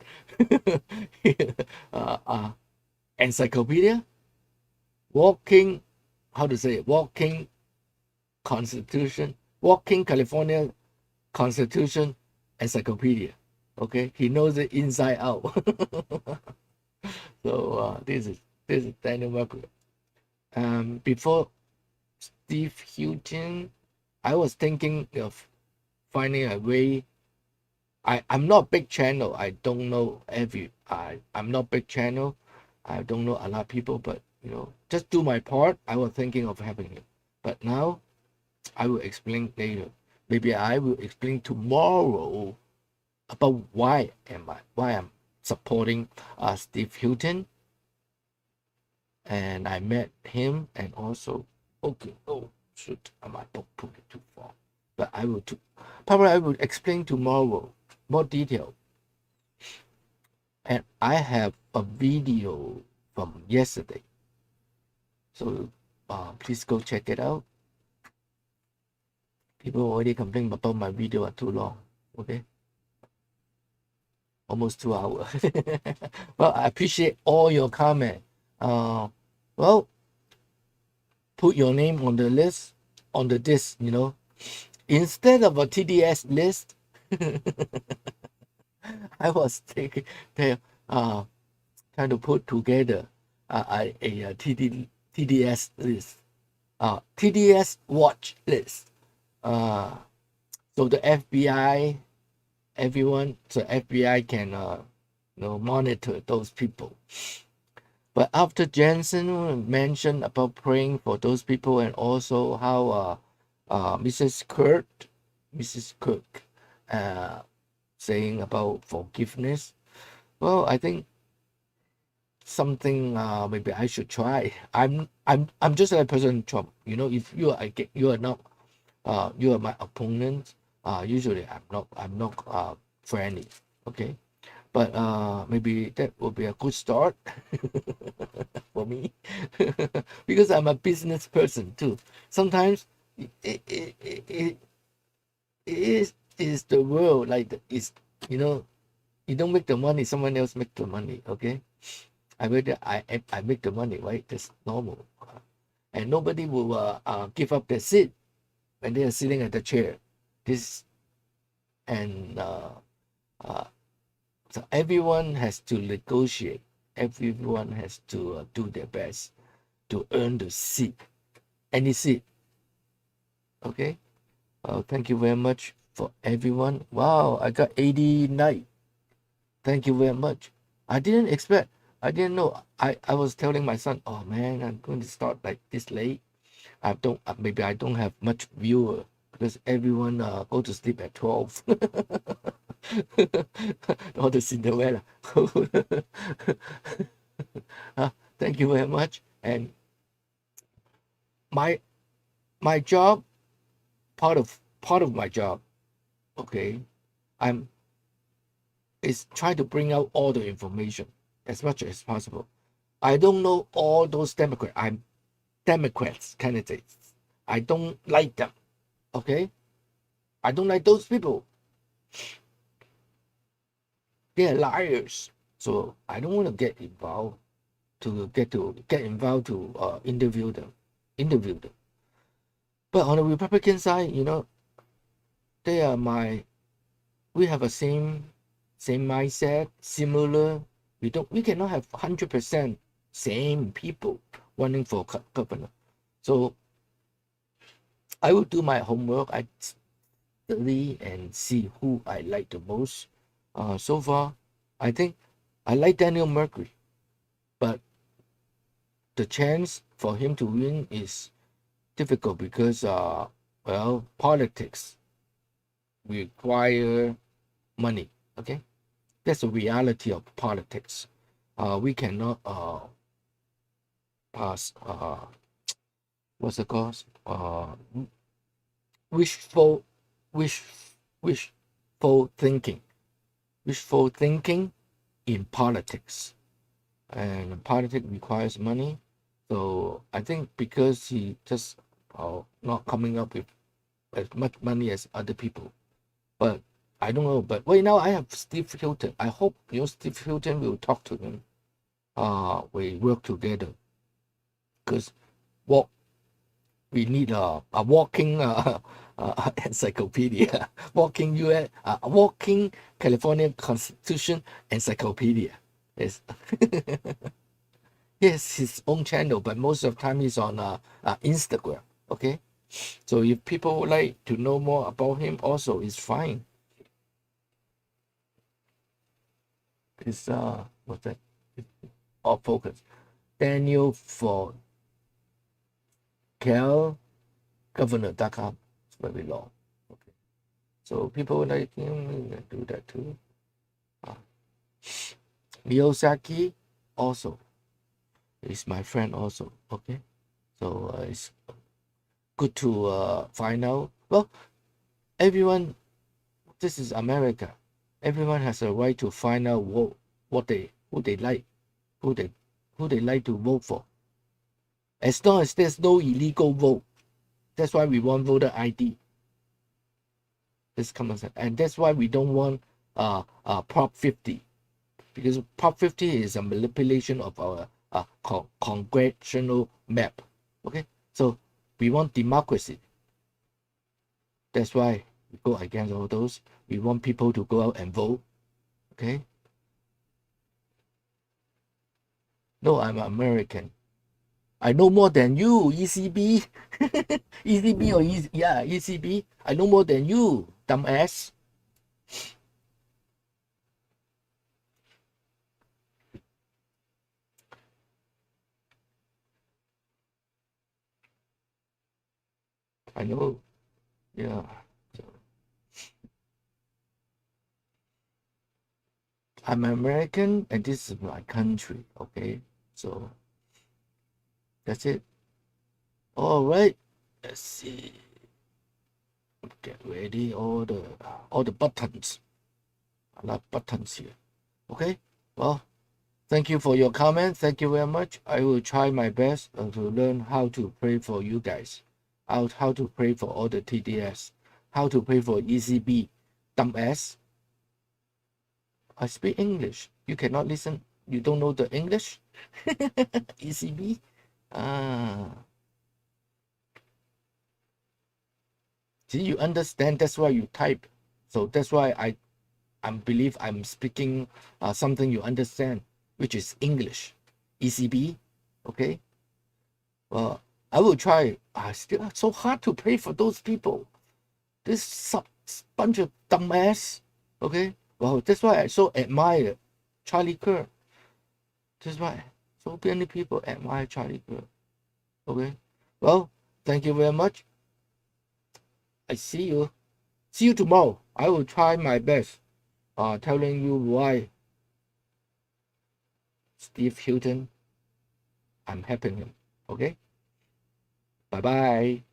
encyclopedia, walking Constitution, walking California Constitution encyclopedia. Okay, he knows it inside out. So this is Daniel Mercury. Before Steve Hilton, I was thinking of finding a way. I'm not big channel. I don't know I'm not big channel. I don't know a lot of people, but just do my part. I was thinking of having it, but now I will explain later. Maybe I will explain tomorrow about why I'm supporting Steve Hilton. And I met him, and also I might put it too far, but I will explain tomorrow more detail. And I have a video from yesterday, so please go check it out. People already complain about my video are too long. Okay, almost 2 hours. Well, I appreciate all your comment. Well, put your name on the list, on the disc, instead of a TDS list. I was trying to put together a TDS list, TDS watch list. So the FBI, everyone, so FBI can monitor those people. But after Jensen mentioned about praying for those people, and also how Mrs. Kirk, saying about forgiveness, well, I think something maybe I should try. I'm just like President Trump. If you are not you are my opponent. Usually I'm not friendly. Okay, but maybe that will be a good start for me because I'm a business person too. Sometimes it is the world like it's you don't make the money, someone else make the money. Okay, I make the money, right? That's normal, and nobody will give up their seat when they are sitting at the chair. This and so everyone has to negotiate. Everyone has to do their best to earn the seat, any seat. Okay. Thank you very much for everyone. Wow, I got 89. Thank you very much. I didn't expect. I didn't know. I was telling my son, oh man, I'm going to start like this late. Maybe I don't have much viewer because everyone go to sleep at 12. All the Cinderella. Thank you very much. And my job, part of my job, okay, is try to bring out all the information as much as possible. I don't know all those Democrats candidates. I don't like them. Okay, I don't like those people. They're liars. So I don't want to get involved to get involved to interview them. But on the Republican side, they are we have a same mindset, similar. We cannot have 100% same people running for governor. So I will do my homework. I study and see who I like the most. So far, I think I like Daniel Mercury, but the chance for him to win is difficult because, politics require money. Okay, that's the reality of politics. We cannot pass what's it called? Wishful thinking. Wishful thinking in politics, and politics requires money. So I think because he just not coming up with as much money as other people, but I don't know. But right now I have Steve Hilton. I hope Steve Hilton will talk to him. We work together because we need a walking encyclopedia, walking walking California Constitution encyclopedia. Yes. Yes, his own channel, but most of the time he's on Instagram. Okay, so if people would like to know more about him, also it's fine. It's what's that? Off focus. Daniel for governor.com. It's very long. Okay, so people like him do that too. Miyazaki also is my friend also. Okay, so it's good to find out. Well, everyone, this is America. Everyone has a right to find out who they like, who they like to vote for. As long as there's no illegal vote, that's why we want voter ID. This common sense, and that's why we don't want Prop 50, because Prop 50 is a manipulation of our congressional map. Okay, so we want democracy. That's why we go against all those. We want people to go out and vote. Okay. No, I'm American. I know more than you, ECB. ECB or ECB. I know more than you, dumbass. I know. Yeah. So, I'm American and this is my country. Okay. So that's it. All right. Let's see. Get ready. All the buttons. A lot of buttons here. Okay. Well, thank you for your comment. Thank you very much. I will try my best to learn how to pray for you guys. How to pray for all the TDS. How to pray for ECB. Dumbass. I speak English. You cannot listen. You don't know the English? ECB? See, you understand. That's why you type. So that's why I believe I'm speaking something you understand, which is English. ECB. Okay? Well, I will try. Still so hard to pray for those people. This bunch of dumbass. Okay? Well, that's why I so admire Charlie Kirk. That's why so many people admire Charlie Kirk. Okay? Well, thank you very much. I see you. See you tomorrow. I will try my best telling you why Steve Hilton, I'm helping him. Okay? Bye-bye.